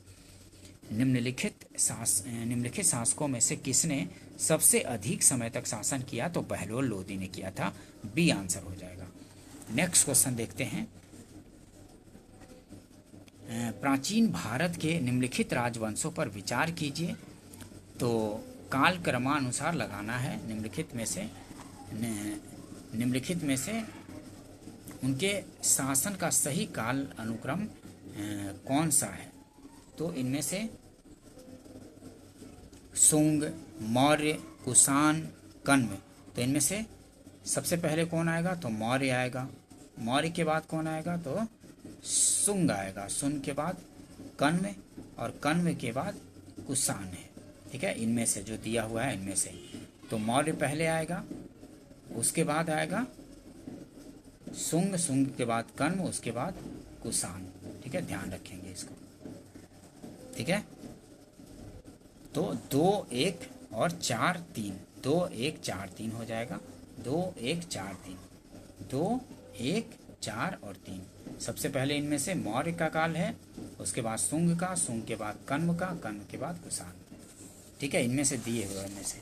निम्नलिखित शासकों में से किसने सबसे अधिक समय तक शासन किया? तो बहलोल लोदी ने किया था, बी आंसर हो जाएगा। नेक्स्ट क्वेश्चन देखते हैं। प्राचीन भारत के निम्नलिखित राजवंशों पर विचार कीजिए। तो काल क्रमानुसार लगाना है। निम्नलिखित में से उनके शासन का सही काल अनुक्रम कौन सा है? तो इनमें से शुंग, मौर्य, कुषाण, कण्व। तो इनमें से सबसे पहले कौन आएगा? तो मौर्य आएगा। मौर्य के बाद कौन आएगा? तो शुंग आएगा। शुंग के बाद कण्व और कण्व के बाद कुषाण है। ठीक है, इनमें से जो दिया हुआ है इनमें से तो मौर्य पहले आएगा, उसके बाद आएगा शुंग, शुंग के बाद कण्व, उसके बाद कुषाण। ठीक है, ध्यान रखेंगे इसको। ठीक है, तो 2 1 और 4 3, 2 1 4 3 हो जाएगा। 2 1 4 3, 2 1 4 और 3। सबसे पहले इनमें से मौर्य का काल है, उसके बाद शुंग का, शुंग के बाद कण्व का, कण्व के बाद कुषाण। ठीक है, इनमें से दिए हुए इनमें से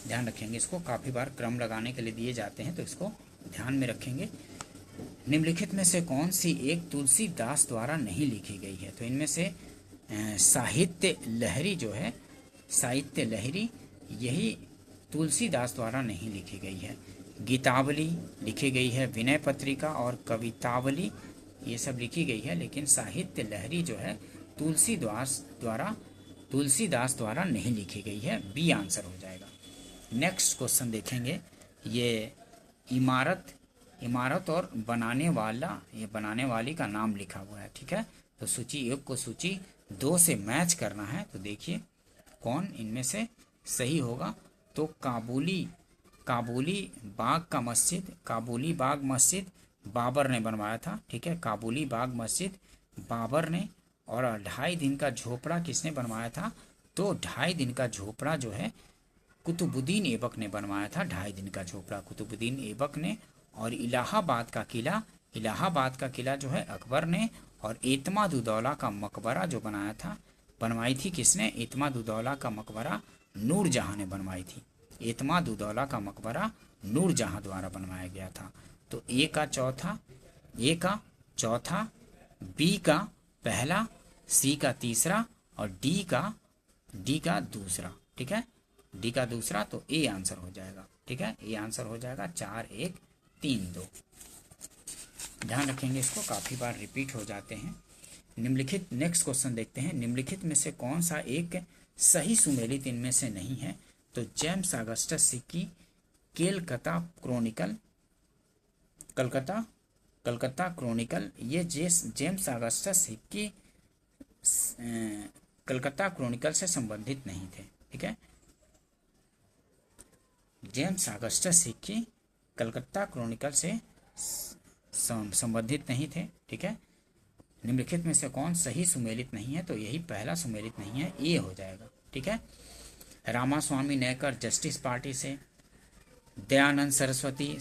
ध्यान रखेंगे इसको। काफ़ी बार क्रम लगाने के लिए दिए जाते हैं, तो इसको ध्यान में रखेंगे। निम्नलिखित में से कौन सी एक तुलसीदास द्वारा नहीं लिखी गई है? तो इनमें से साहित्य लहरी जो है, साहित्य लहरी, यही तुलसीदास द्वारा नहीं लिखी गई है। गीतावली लिखी गई है, विनय पत्रिका और कवितावली ये सब लिखी गई है, लेकिन साहित्य लहरी जो है तुलसीदास द्वारा नहीं लिखी गई है, बी आंसर हो जाएगा। नेक्स्ट क्वेश्चन देखेंगे। ये इमारत और बनाने वाली का नाम लिखा हुआ है। ठीक है, तो सूची 1 को सूची 2 से मैच करना है। तो देखिए कौन इनमें से सही होगा। तो काबुली बाग मस्जिद बाबर ने बनवाया था। ठीक है, काबुली बाग मस्जिद बाबर ने। और 2.5 दिन का झोपड़ा किसने बनवाया था? तो 2.5 दिन का झोपड़ा जो है कुतुबुद्दीन ऐबक ने बनवाया था। 2.5 दिन का झोपड़ा कुतुबुद्दीन ऐबक ने। और इलाहाबाद का किला जो है अकबर ने। और एतमाद-उद-दौला का मकबरा जो बनवाई थी किसने? एतमाद-उद-दौला का मकबरा नूरजहां ने बनवाई थी। एतमाद-उद-दौला का मकबरा नूरजहां द्वारा बनवाया गया था। तो ए का चौथा, बी का पहला, सी का तीसरा और डी का दूसरा। ठीक है, डी का दूसरा, तो ए आंसर हो जाएगा। ठीक है, ए आंसर हो जाएगा। 4 1 3 2। ध्यान रखेंगे इसको, काफ़ी बार रिपीट हो जाते हैं। नेक्स्ट क्वेश्चन देखते हैं। निम्नलिखित में से कौन सा एक सही सुमेलित इनमें से नहीं है? तो जेम्स ऑगस्टस सिक्की, कलकत्ता क्रॉनिकल, ये जेम्स ऑगस्टस सिक्की कलकत्ता क्रॉनिकल से संबंधित नहीं थे। ठीक है, जेम्स ऑगस्टस सिक्की कलकत्ता क्रॉनिकल से संबंधित नहीं थे। ठीक है, निम्नलिखित में से कौन सही सुमेलित नहीं है? तो यही पहला सुमेलित नहीं है, ए हो जाएगा। ठीक है, रामास्वामी नयकर जस्टिस पार्टी से, दयानंद सरस्वती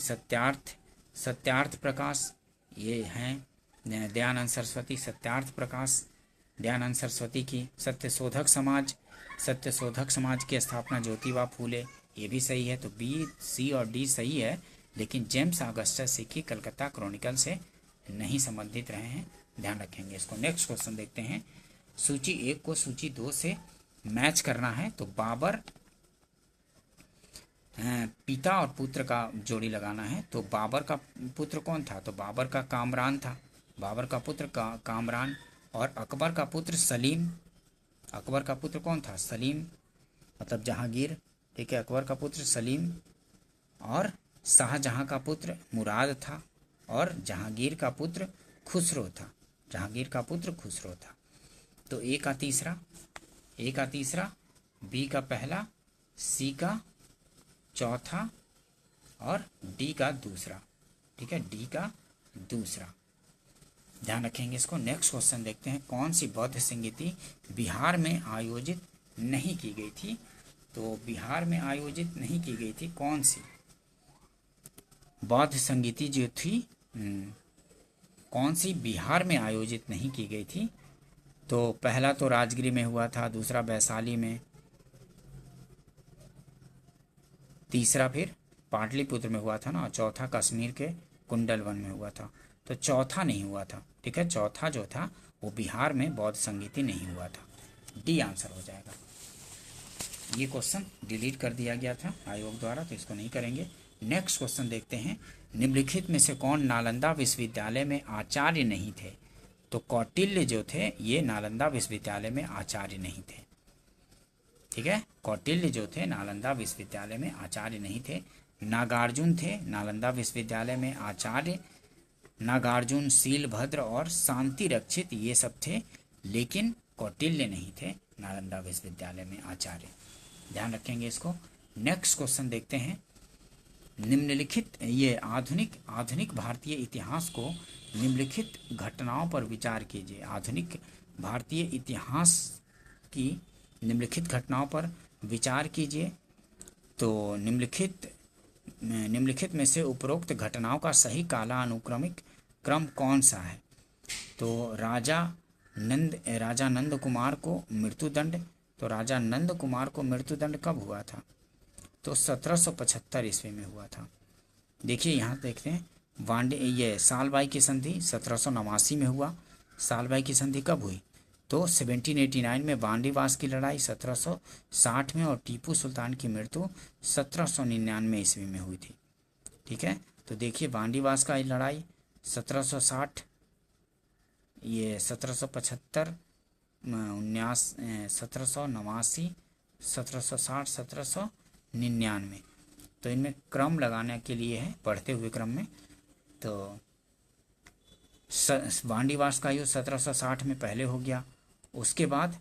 सत्यार्थ प्रकाश, ये हैं दयानंद सरस्वती सत्यार्थ प्रकाश, दयानंद सरस्वती की सत्यशोधक समाज, सत्यशोधक समाज की स्थापना ज्योतिबा फूले, ये भी सही है। तो बी, सी और डी सही है, लेकिन जेम्स ऑगस्टस सिक्की कलकत्ता क्रॉनिकल से नहीं संबंधित रहे हैं, ध्यान रखेंगे इसको। नेक्स्ट क्वेश्चन देखते हैं। सूची 1 को सूची 2 से मैच करना है। तो बाबर पिता और पुत्र का जोड़ी लगाना है। तो बाबर का पुत्र कौन था? तो बाबर का कामरान था, बाबर का पुत्र कामरान। और अकबर का पुत्र सलीम, अकबर का पुत्र कौन था? सलीम, मतलब जहांगीर, ठीक है। अकबर का पुत्र सलीम और शाहजहां का पुत्र मुराद था, और जहांगीर का पुत्र खुसरो था, जहांगीर का पुत्र खुसरो था। तो ए का तीसरा, बी का पहला, सी का चौथा और डी का दूसरा, ठीक है, डी का दूसरा, ध्यान रखेंगे इसको। नेक्स्ट क्वेश्चन देखते हैं। कौन सी बौद्ध संगीति बिहार में आयोजित नहीं की गई थी? तो बिहार में आयोजित नहीं की गई थी कौन सी बौद्ध संगीति जो थी, कौन सी बिहार में आयोजित नहीं की गई थी? तो पहला तो राजगिरी में हुआ था, दूसरा वैशाली में, तीसरा फिर पाटलिपुत्र में हुआ था ना, और चौथा कश्मीर के कुंडलवन में हुआ था। तो चौथा नहीं हुआ था, ठीक है, चौथा जो था वो बिहार में बौद्ध संगीति नहीं हुआ था। डी आंसर हो जाएगा। ये क्वेश्चन डिलीट कर दिया गया था आयोग द्वारा, तो इसको नहीं करेंगे। नेक्स्ट क्वेश्चन देखते हैं। निम्नलिखित में से कौन नालंदा विश्वविद्यालय में आचार्य नहीं थे? तो कौटिल्य जो थे ये नालंदा विश्वविद्यालय में आचार्य नहीं थे, ठीक है। कौटिल्य जो थे नालंदा विश्वविद्यालय में आचार्य नहीं थे। नागार्जुन थे नालंदा विश्वविद्यालय में आचार्य, नागार्जुन, शीलभद्र और शांति रक्षित ये सब थे, लेकिन कौटिल्य नहीं थे नालंदा विश्वविद्यालय में आचार्य, ध्यान रखेंगे इसको। नेक्स्ट क्वेश्चन देखते हैं। निम्नलिखित ये आधुनिक भारतीय इतिहास को निम्नलिखित घटनाओं पर विचार कीजिए। आधुनिक भारतीय इतिहास की निम्नलिखित घटनाओं पर विचार कीजिए। तो निम्नलिखित में से उपरोक्त घटनाओं का सही कालानुक्रमिक क्रम कौन सा है? तो राजा नंद कुमार को मृत्युदंड, तो राजा नंद कुमार को मृत्युदंड कब हुआ था? तो 1775 ईस्वी में हुआ था। देखिए यहाँ देखते हैं, ये सालबाई की संधि 1789 में हुआ। सालबाई की संधि कब हुई? तो 1789 में वांडीवास की लड़ाई 1760 में, और टीपू सुल्तान की मृत्यु 1799 ईस्वी में हुई थी, ठीक है। तो देखिए वांडीवास का लड़ाई 1760, ये 1775, 1789, 1760, 1799। तो इनमें क्रम लगाने के लिए है, बढ़ते हुए क्रम में। तो वांडीवास का युद्ध 1760 में पहले हो गया। उसके बाद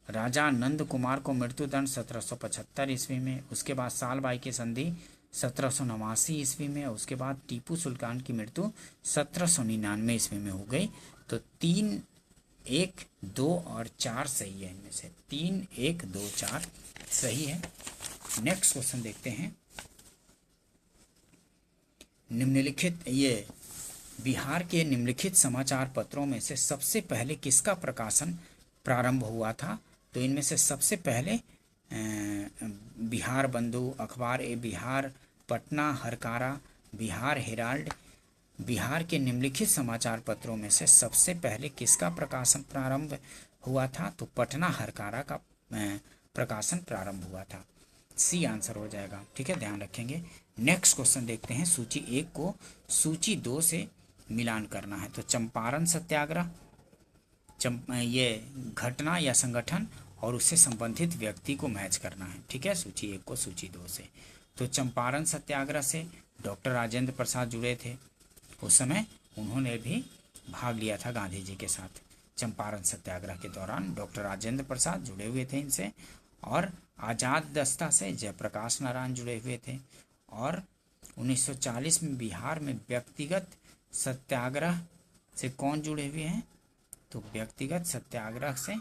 राजा नंद कुमार को मृत्युदंड 1775 ईस्वी में। उसके बाद सालबाई की संधि 1789 ईस्वी में। उसके बाद टीपू सुल्तान की मृत्यु 1799 ईस्वी में हो गई। तो 3, 1, 2 और 4 सही है। इनमें से 3, 1, 2, 4 सही है। नेक्स्ट क्वेश्चन देखते हैं। निम्नलिखित ये बिहार के निम्नलिखित समाचार पत्रों में से सबसे पहले किसका प्रकाशन प्रारंभ हुआ था? तो इनमें से सबसे पहले बिहार बंधु, अखबार ए बिहार, पटना हरकारा, बिहार हेराल्ड। बिहार के निम्नलिखित समाचार पत्रों में से सबसे पहले किसका प्रकाशन प्रारंभ हुआ था? तो पटना हरकारा का प्रकाशन प्रारंभ हुआ था। सी आंसर हो जाएगा, ठीक है, ध्यान रखेंगे। नेक्स्ट क्वेश्चन देखते हैं। सूची 1 को सूची 2 से मिलान करना है। तो चंपारण सत्याग्रह, ये घटना या संगठन और उससे संबंधित व्यक्ति को मैच करना है, ठीक है, सूची 1 को सूची 2 से। तो चंपारण सत्याग्रह से डॉक्टर राजेंद्र प्रसाद जुड़े थे। उस समय उन्होंने भी भाग लिया था गांधी जी के साथ। चंपारण सत्याग्रह के दौरान डॉक्टर राजेंद्र प्रसाद जुड़े हुए थे इनसे। और आज़ाद दस्ता से जयप्रकाश नारायण जुड़े हुए थे। और 1940 में बिहार में व्यक्तिगत सत्याग्रह से कौन जुड़े हुए हैं? तो व्यक्तिगत सत्याग्रह से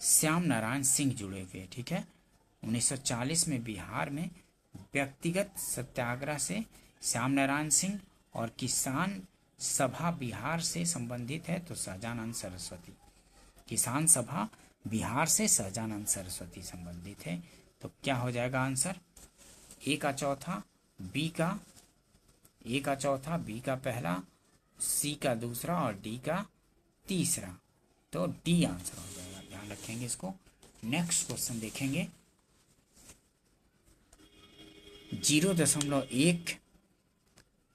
श्याम नारायण सिंह जुड़े हुए, ठीक है। 1940 में बिहार में व्यक्तिगत सत्याग्रह से श्याम नारायण सिंह, और किसान सभा बिहार से संबंधित है तो सहजानंद सरस्वती। किसान सभा बिहार से सहजानंद सरस्वती संबंधित है, तो क्या हो जाएगा आंसर? ए का चौथा, बी का पहला, सी का दूसरा और डी का तीसरा, तो डी आंसर हो जाएगा। ध्यान रखेंगे इसको। नेक्स्ट क्वेश्चन देखेंगे। 0.1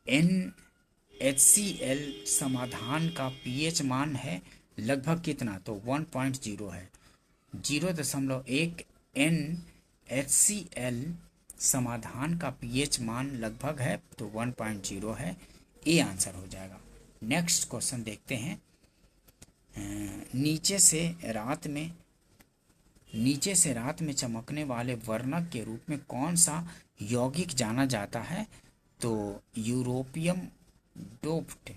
NaHCl समाधान का pH मान है लगभग कितना? तो 1.0 है। 0.1 NaHCl समाधान का pH मान लगभग है तो 1.0 है। ए आंसर हो जाएगा। नेक्स्ट क्वेश्चन देखते हैं। नीचे से रात में चमकने वाले वर्णक के रूप में कौन सा यौगिक जाना जाता है? तो यूरोपियम डोप्ड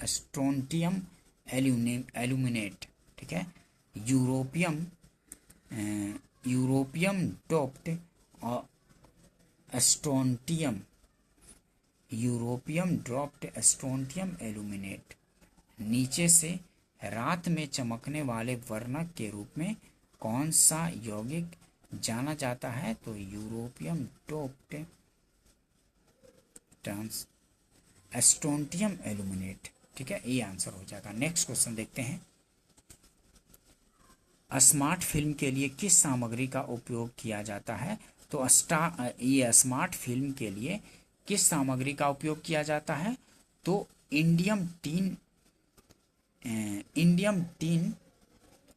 स्ट्रोंटियम एल्यूमिनेट, ठीक है। Europium doped strontium aluminate. नीचे से रात में चमकने वाले वर्णक के रूप में कौन सा यौगिक जाना जाता है? तो यूरोपियम डोप्ड स्ट्रोंटियम एल्यूमिनेट, ठीक है। ये आंसर हो जाएगा। नेक्स्ट क्वेश्चन देखते हैं। स्मार्ट फिल्म के लिए किस सामग्री का उपयोग किया जाता है? तो ये स्मार्ट फिल्म के लिए किस सामग्री का उपयोग किया जाता है? तो इंडियम टीन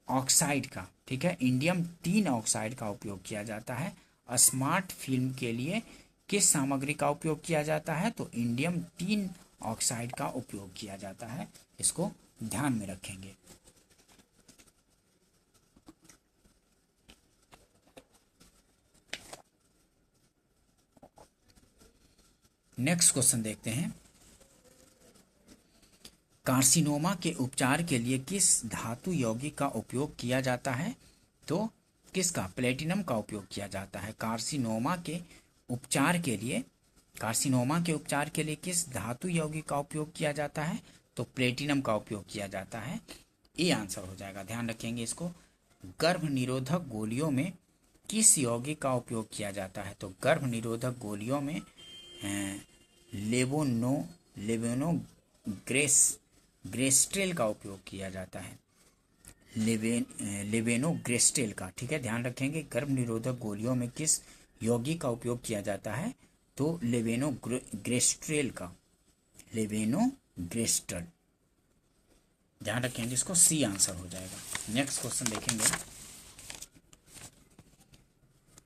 ऑक्साइड का, ठीक है, इंडियम टीन ऑक्साइड का उपयोग किया जाता है। स्मार्ट फिल्म के लिए किस सामग्री का उपयोग किया जाता है? तो इंडियम टीन ऑक्साइड का उपयोग किया जाता है। इसको ध्यान में रखेंगे। नेक्स्ट क्वेश्चन देखते हैं। कार्सिनोमा के उपचार के लिए किस धातु यौगिक का उपयोग किया जाता है? तो किसका? प्लेटिनम का उपयोग किया जाता है। कार्सिनोमा के उपचार के लिए किस धातु यौगिक का उपयोग किया जाता है? तो प्लेटिनम का उपयोग किया जाता है। ये आंसर हो जाएगा। ध्यान रखेंगे इसको। गर्भ निरोधक गोलियों में किस यौगिक का उपयोग किया जाता है? तो गर्भ निरोधक गोलियों में लेवेनोग्रेस्ट्रेल का उपयोग किया जाता है। लेवेनोग्रेस्ट्रेल का, ठीक है। ध्यान रखेंगे। गर्भ निरोधक गोलियों में किस यौगिक का उपयोग किया जाता है? तो लेवेनोग्रेस्ट्रेल का, लेवेनोग्रेस्ट्रेल। ध्यान रखेंगे इसको। सी आंसर हो जाएगा। नेक्स्ट क्वेश्चन देखेंगे।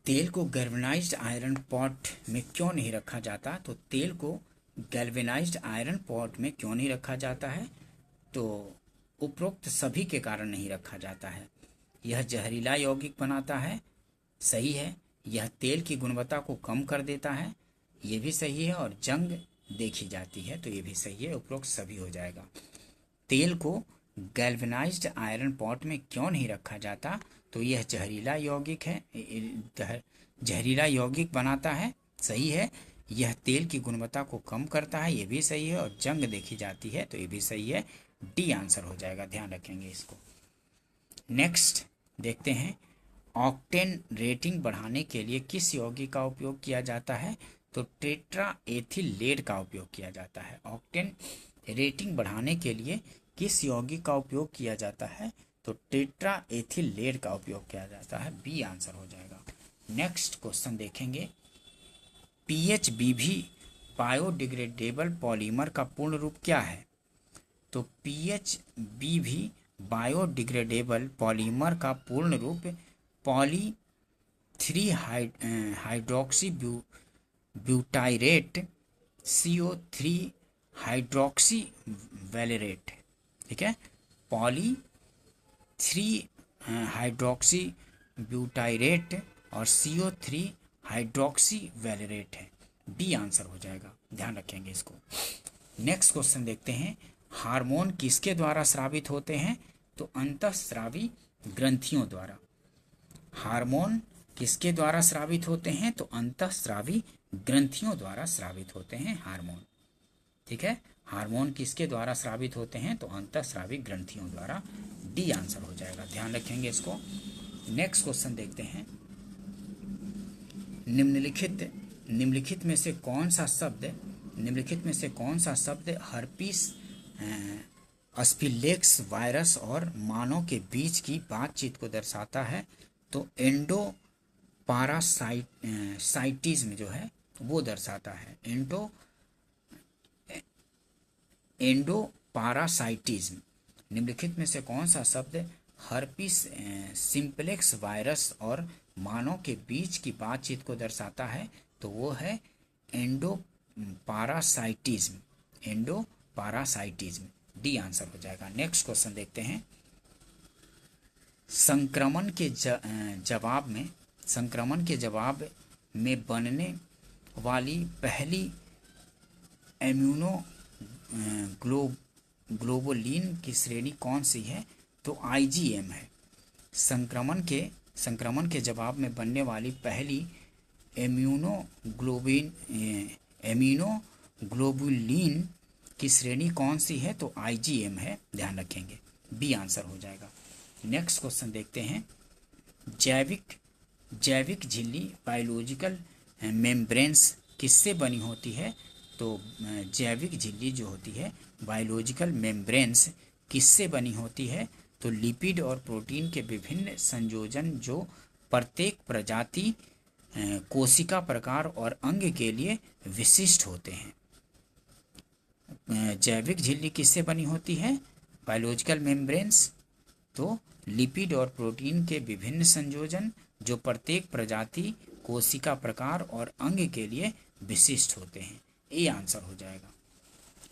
तेल को गैल्वेनाइज्ड आयरन पॉट में क्यों नहीं रखा जाता? तो तेल को गैल्वेनाइज्ड आयरन पॉट में क्यों नहीं रखा जाता है? तो उपरोक्त सभी के कारण नहीं रखा जाता है। यह जहरीला यौगिक बनाता है, सही है। यह तेल की गुणवत्ता को कम कर देता है, ये भी सही है। और जंग देखी जाती है, तो ये भी सही है। उपरोक्त सभी हो जाएगा। तेल को गैल्वेनाइज्ड आयरन पॉट में क्यों नहीं रखा जाता? तो यह जहरीला यौगिक है, जहरीला यौगिक बनाता है, सही है। यह तेल की गुणवत्ता को कम करता है, ये भी सही है। और जंग देखी जाती है, तो ये भी सही है। डी आंसर हो जाएगा। ध्यान रखेंगे इसको। नेक्स्ट देखते हैं। ऑक्टेन रेटिंग बढ़ाने के लिए किस यौगिक का उपयोग किया जाता है? तो टेट्रा एथिलेट का उपयोग किया जाता है। ऑक्टेन रेटिंग बढ़ाने के लिए किस यौगिक का उपयोग किया जाता है? तो टेट्रा एथिलेट का उपयोग किया जाता है। बी आंसर हो जाएगा। नेक्स्ट क्वेश्चन देखेंगे। पीएचबीवी बायोडिग्रेडेबल पॉलीमर का पूर्ण रूप क्या है? तो पीएचबीवी बायोडिग्रेडेबल पॉलीमर का पूर्ण रूप poly 3 hydroxy butyrate CO3 hydroxy valerate, ठीक है। पॉली 3 हाइड्रोक्सी ब्यूटाइरेट और CO3 हाइड्रोक्सी वैलेरेट है। डी आंसर हो जाएगा। ध्यान रखेंगे इसको। नेक्स्ट क्वेश्चन देखते हैं। हार्मोन किसके द्वारा स्रावित होते हैं? तो अंतःस्रावी ग्रंथियों द्वारा। हार्मोन किसके द्वारा स्रावित होते हैं? तो अंतःस्रावी ग्रंथियों द्वारा स्रावित होते हैं हार्मोन। ठीक है, हार्मोन किसके द्वारा स्रावित होते हैं? तो अंतःस्रावी ग्रंथियों द्वारा। डी आंसर हो जाएगा, ध्यान रखेंगे इसको। नेक्स्ट क्वेश्चन देखते हैं। निम्नलिखित में से कौन सा शब्द हर्पीस स्पिलेक्स वायरस और मानव के बीच की बातचीत को दर्शाता है? तो एंडोपारासाइटिज्म जो है वो दर्शाता है। एंडोपारासाइटिज्म। निम्नलिखित में से कौन सा शब्द हर्पीस सिम्प्लेक्स वायरस और मानव के बीच की बातचीत को दर्शाता है? तो वो है एंडोपारासाइटिज्म। एंडोपारासाइटिज्म, डी आंसर हो जाएगा। नेक्स्ट क्वेश्चन देखते हैं। संक्रमण के जवाब में बनने वाली पहली इम्यूनो ग्लोबुलिन की श्रेणी कौन सी है? तो IgM है। संक्रमण के जवाब में बनने वाली पहली इम्यूनोग्लोबुलिन की श्रेणी कौन सी है? तो IgM है, ध्यान रखेंगे। बी आंसर हो जाएगा। नेक्स्ट क्वेश्चन देखते हैं। जैविक झिल्ली बायोलॉजिकल मेम्ब्रेन्स किससे बनी होती है? तो जैविक झिल्ली जो होती है बायोलॉजिकल मेम्ब्रेन्स किससे बनी होती है? तो लिपिड और प्रोटीन के विभिन्न संयोजन जो प्रत्येक प्रजाति, कोशिका प्रकार और अंग के लिए विशिष्ट होते हैं। जैविक झिल्ली किससे बनी होती है? Biological membranes. तो लिपिड और प्रोटीन के विभिन्न संयोजन जो प्रत्येक प्रजाति, कोशिका प्रकार और अंग के लिए विशिष्ट होते हैं। ये आंसर हो जाएगा।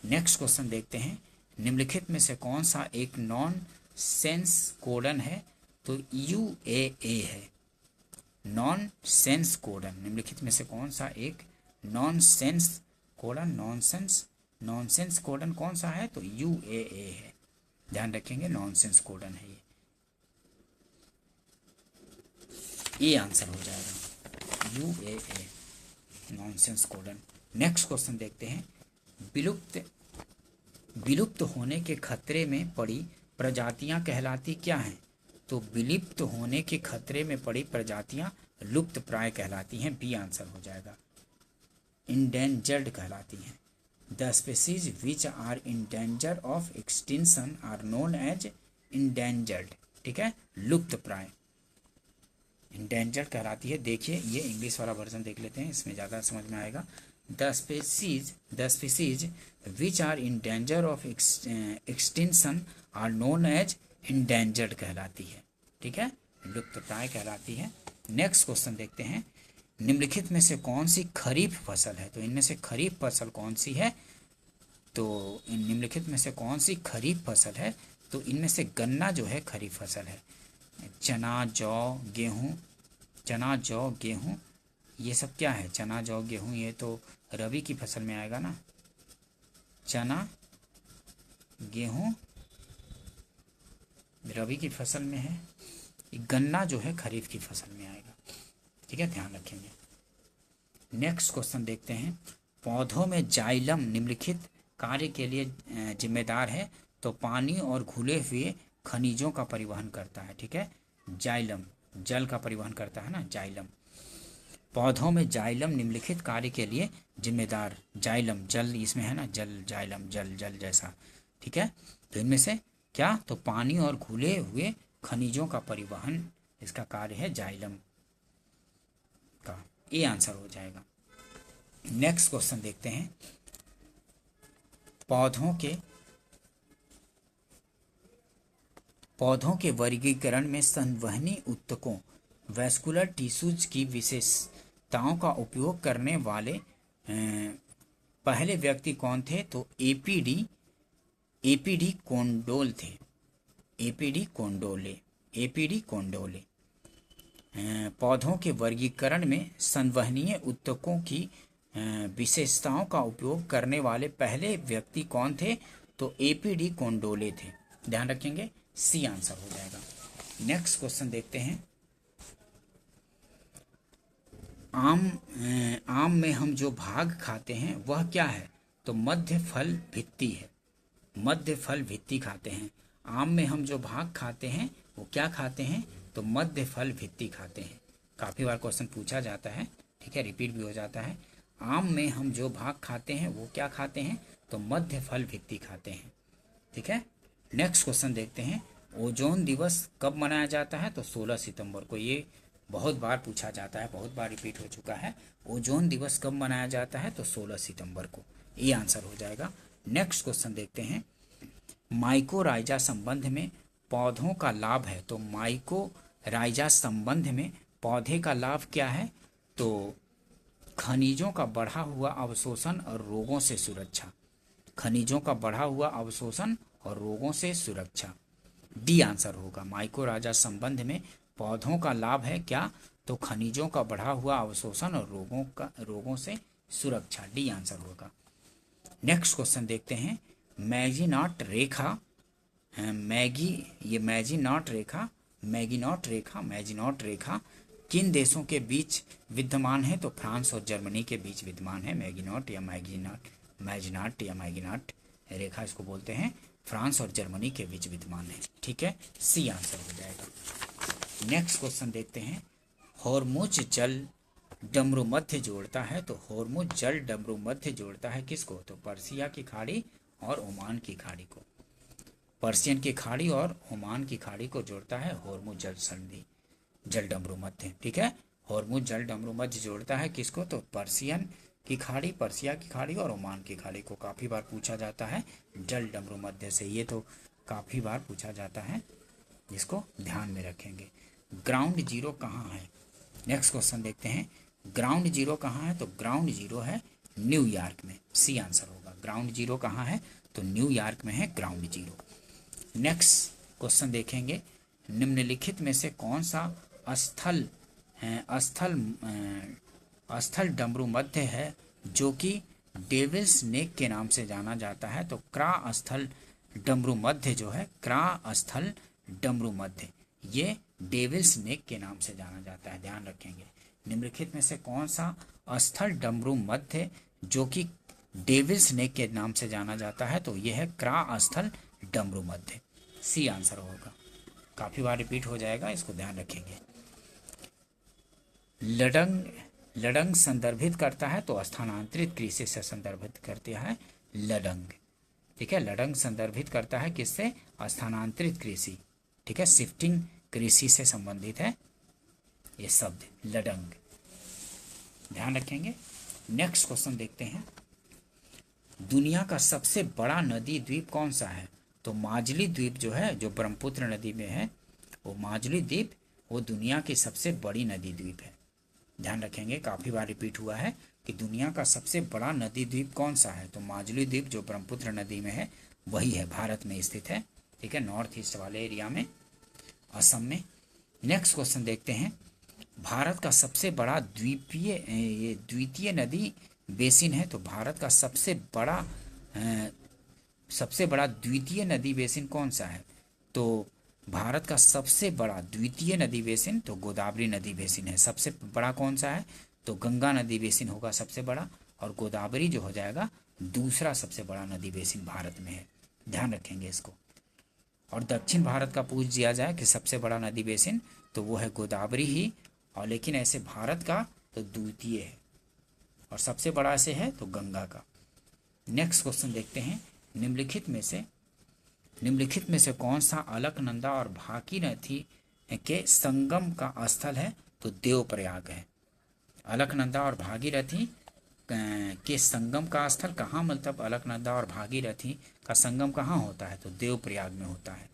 नेक्स्ट क्वेश्चन देखते हैं। निम्नलिखित में से कौन सा एक नॉन सेंस कोडन है? तो UAA है। नॉन सेंस कोडन, निम्नलिखित में से कौन सा एक नॉन सेंस कोडन कौन सा है? तो UAA है, ध्यान रखेंगे। नॉन सेंस कोडन है ये आंसर हो जाएगा, UAA non sense codon. Next question देखते हैं। विलुप्त होने के खतरे में पड़ी प्रजातियां कहलाती क्या हैं? तो विलुप्त होने के खतरे में पड़ी प्रजातियां लुप्त प्राय कहलाती हैं। बी आंसर हो जाएगा, इंडेंजर्ड कहलाती हैं। The species which are in danger of extinction are known as endangered. ठीक है, लुप्त प्राय इंडेंजर्ड कहलाती है। देखिए ये इंग्लिश वाला वर्जन देख लेते हैं, इसमें ज़्यादा समझ में आएगा। The species which are in danger of extinction are known as endangered कहलाती है। ठीक है, लुप्त प्राय कहलाती है। नेक्स्ट क्वेश्चन देखते हैं। निम्नलिखित में से कौन सी खरीफ फसल है? तो इनमें से खरीफ फसल कौन सी है? तो निम्नलिखित में से कौन सी खरीफ फसल है? तो इनमें से गन्ना जो है खरीफ फसल है। चना जौ गेहूँ ये सब क्या है? चना जौ गेहूँ ये तो रबी की फसल में आएगा ना। चना गेहूँ रबी की फसल में है, गन्ना जो है खरीफ की फसल में आएगा। ठीक है, ध्यान रखेंगे। नेक्स्ट क्वेश्चन देखते हैं। पौधों में जाइलम निम्नलिखित कार्य के लिए जिम्मेदार है? तो पानी और घुले हुए खनिजों का परिवहन करता है। ठीक है, जाइलम जल का परिवहन करता है ना, जाइलम। पौधों में जाइलम निम्नलिखित कार्य के लिए जिम्मेदार। जाइलम जल इसमें है ना, जल जाइलम जल जैसा। ठीक है, तो इनमें से क्या? तो पानी और घुले हुए खनिजों का परिवहन इसका कार्य है जाइलम का। ये आंसर हो जाएगा। नेक्स्ट क्वेश्चन देखते हैं। पौधों के वर्गीकरण में संवहनी ऊतकों वैस्कुलर टिश्यूज की विशेषताओं का उपयोग करने वाले पहले व्यक्ति कौन थे? तो एपीडी कोंडोल थे। एपीडी कोंडोले। पौधों के वर्गीकरण में संवहनीय ऊतकों की विशेषताओं का उपयोग करने वाले पहले व्यक्ति कौन थे? तो एपीडी कोंडोले थे, ध्यान रखेंगे। सी आंसर हो जाएगा। नेक्स्ट क्वेश्चन देखते हैं। आम में हम जो भाग खाते हैं वह क्या है? तो मध्य फल भित्ति है। मध्य फल भित्ति खाते हैं। आम में हम जो भाग खाते हैं वो क्या खाते हैं? तो मध्य फल भित्ति खाते हैं। काफ़ी बार क्वेश्चन पूछा जाता है, ठीक है, रिपीट भी हो जाता है। आम में हम जो भाग खाते हैं वो क्या खाते हैं? तो मध्य फल भित्ति खाते हैं, ठीक है। नेक्स्ट क्वेश्चन देखते हैं। ओजोन दिवस कब मनाया जाता है? तो 16 सितंबर को। ये बहुत बार पूछा जाता है, बहुत बार रिपीट हो चुका है। ओजोन दिवस कब मनाया जाता है? तो 16 सितंबर को। ये आंसर हो जाएगा। नेक्स्ट क्वेश्चन देखते हैं। माइकोराइजा संबंध में पौधों का लाभ है। तो माइकोराइजा संबंध में पौधे का लाभ क्या है? तो खनिजों का बढ़ा हुआ अवशोषण और रोगों से सुरक्षा। खनिजों का बढ़ा हुआ अवशोषण और रोगों से सुरक्षा। डी आंसर होगा। माइकोराइजा संबंध में पौधों का लाभ है क्या? तो खनिजों का बढ़ा हुआ अवशोषण और रोगों से सुरक्षा। डी आंसर होगा। नेक्स्ट क्वेश्चन देखते हैं। मैगिनॉट रेखा मैगिनॉट रेखा किन देशों के बीच विद्यमान है? तो फ्रांस और जर्मनी के बीच विद्यमान है। मैगिनॉट या मैगिनॉट रेखा इसको बोलते हैं। फ्रांस और जर्मनी के बीच विद्यमान है, ठीक है। सी आंसर हो जाएगा। नेक्स्ट क्वेश्चन देखते हैं। हॉर्मुज जल डमरू मध्य जोड़ता है। तो हॉर्मुज जल डमरू मध्य जोड़ता है किसको? तो पर्सिया की खाड़ी और ओमान की खाड़ी को। पर्शियन की खाड़ी और ओमान की खाड़ी को जोड़ता है हॉर्मुज जल संधि, जल डमरू मध्य, ठीक है। हॉर्मुज जल डमरू मध्य जोड़ता है किसको? तो पर्शिया की खाड़ी और ओमान की खाड़ी को। काफी बार पूछा जाता है जल डमरू मध्य से, ये तो काफी बार पूछा जाता है, जिसको ध्यान में रखेंगे। ग्राउंड जीरो कहाँ है? नेक्स्ट क्वेश्चन देखते हैं। ग्राउंड जीरो कहाँ है? तो ग्राउंड जीरो है न्यूयॉर्क में। सी आंसर होगा। ग्राउंड जीरो कहाँ है? तो न्यूयॉर्क में है ग्राउंड जीरो। नेक्स्ट क्वेश्चन देखेंगे। निम्नलिखित में से कौन सा स्थल डमरू मध्य है जो कि डेविल्स नेक के नाम से जाना जाता है? तो क्रा स्थल डमरू मध्य जो है, क्रा स्थल डमरू मध्य, ये डेविल्स नेक के नाम से जाना जाता है, ध्यान रखेंगे। निम्नलिखित में से कौन सा स्थल डमरू मध्य जो कि डेविल्स नेक के नाम से जाना जाता है? तो यह है क्रा स्थल डमरू मध्य। सी आंसर होगा। काफी बार रिपीट हो जाएगा, इसको ध्यान रखेंगे। लडंग संदर्भित करता है तो स्थानांतरित कृषि से संदर्भित करते हैं लडंग, ठीक है। लडंग संदर्भित करता है किससे? स्थानांतरित कृषि, ठीक है, शिफ्टिंग कृषि से संबंधित है ये शब्द लडंग, ध्यान रखेंगे। नेक्स्ट क्वेश्चन देखते हैं। दुनिया का सबसे बड़ा नदी द्वीप कौन सा है? तो माजुली द्वीप जो है, जो ब्रह्मपुत्र नदी में है, वो माजुली द्वीप वो दुनिया की सबसे बड़ी नदी द्वीप है, ध्यान रखेंगे। काफी बार रिपीट हुआ है कि दुनिया का सबसे बड़ा नदी द्वीप कौन सा है? तो माजुली द्वीप जो ब्रह्मपुत्र नदी में है वही है, भारत में स्थित है, ठीक है, नॉर्थ ईस्ट वाले एरिया में, असम में। नेक्स्ट क्वेश्चन देखते हैं। भारत का सबसे बड़ा द्वितीय नदी बेसिन है। तो भारत का सबसे बड़ा द्वितीय नदी बेसिन कौन सा है? तो भारत का सबसे बड़ा द्वितीय नदी बेसिन तो गोदावरी नदी बेसिन है। सबसे बड़ा कौन सा है? तो गंगा नदी बेसिन होगा सबसे बड़ा, और गोदावरी जो हो जाएगा दूसरा सबसे बड़ा नदी बेसिन भारत में है, ध्यान रखेंगे इसको। और दक्षिण भारत का पूछ दिया जाए कि सबसे बड़ा नदी बेसिन, तो वो है गोदावरी ही, और लेकिन ऐसे भारत का तो द्वितीय है, और सबसे बड़ा ऐसे है तो गंगा का। नेक्स्ट क्वेश्चन देखते हैं। निम्नलिखित में से कौन सा अलकनंदा और भागीरथी के संगम का स्थल है? तो देवप्रयाग है। अलकनंदा और भागीरथी के संगम का स्थल कहाँ, मतलब अलकनंदा और भागीरथी का संगम कहाँ होता है? तो देवप्रयाग में होता है,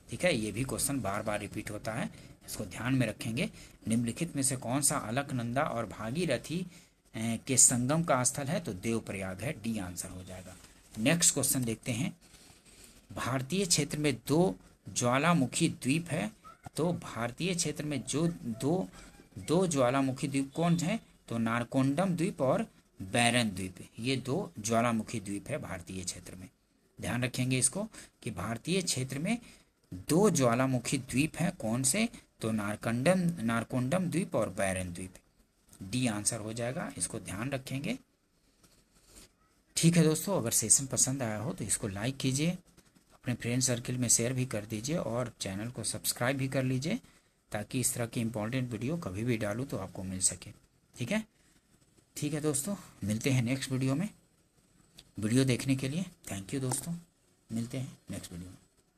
ठीक है। ये भी क्वेश्चन बार बार रिपीट होता है, इसको ध्यान में रखेंगे। निम्नलिखित में से कौन सा अलकनंदा और भागीरथी के संगम का स्थल है? तो देवप्रयाग है, डी आंसर हो जाएगा। नेक्स्ट क्वेश्चन देखते हैं। भारतीय क्षेत्र में 2 ज्वालामुखी द्वीप है। तो भारतीय क्षेत्र में जो दो ज्वालामुखी द्वीप कौन है? तो नारकोंडम द्वीप और बैरन द्वीप, ये 2 ज्वालामुखी द्वीप है भारतीय क्षेत्र में, ध्यान रखेंगे इसको कि भारतीय क्षेत्र में 2 ज्वालामुखी द्वीप हैं, कौन से? तो नारकोंडम द्वीप और बैरन द्वीप, डी आंसर हो जाएगा, इसको ध्यान रखेंगे। ठीक है दोस्तों, अगर सेशन पसंद आया हो तो इसको लाइक कीजिए, अपने फ्रेंड सर्किल में शेयर भी कर दीजिए और चैनल को सब्सक्राइब भी कर लीजिए, ताकि इस तरह की इंपॉर्टेंट वीडियो कभी भी डालूँ तो आपको मिल सके। ठीक है, ठीक है दोस्तों, मिलते हैं नेक्स्ट वीडियो में। वीडियो देखने के लिए थैंक यू दोस्तों, मिलते हैं नेक्स्ट वीडियो में।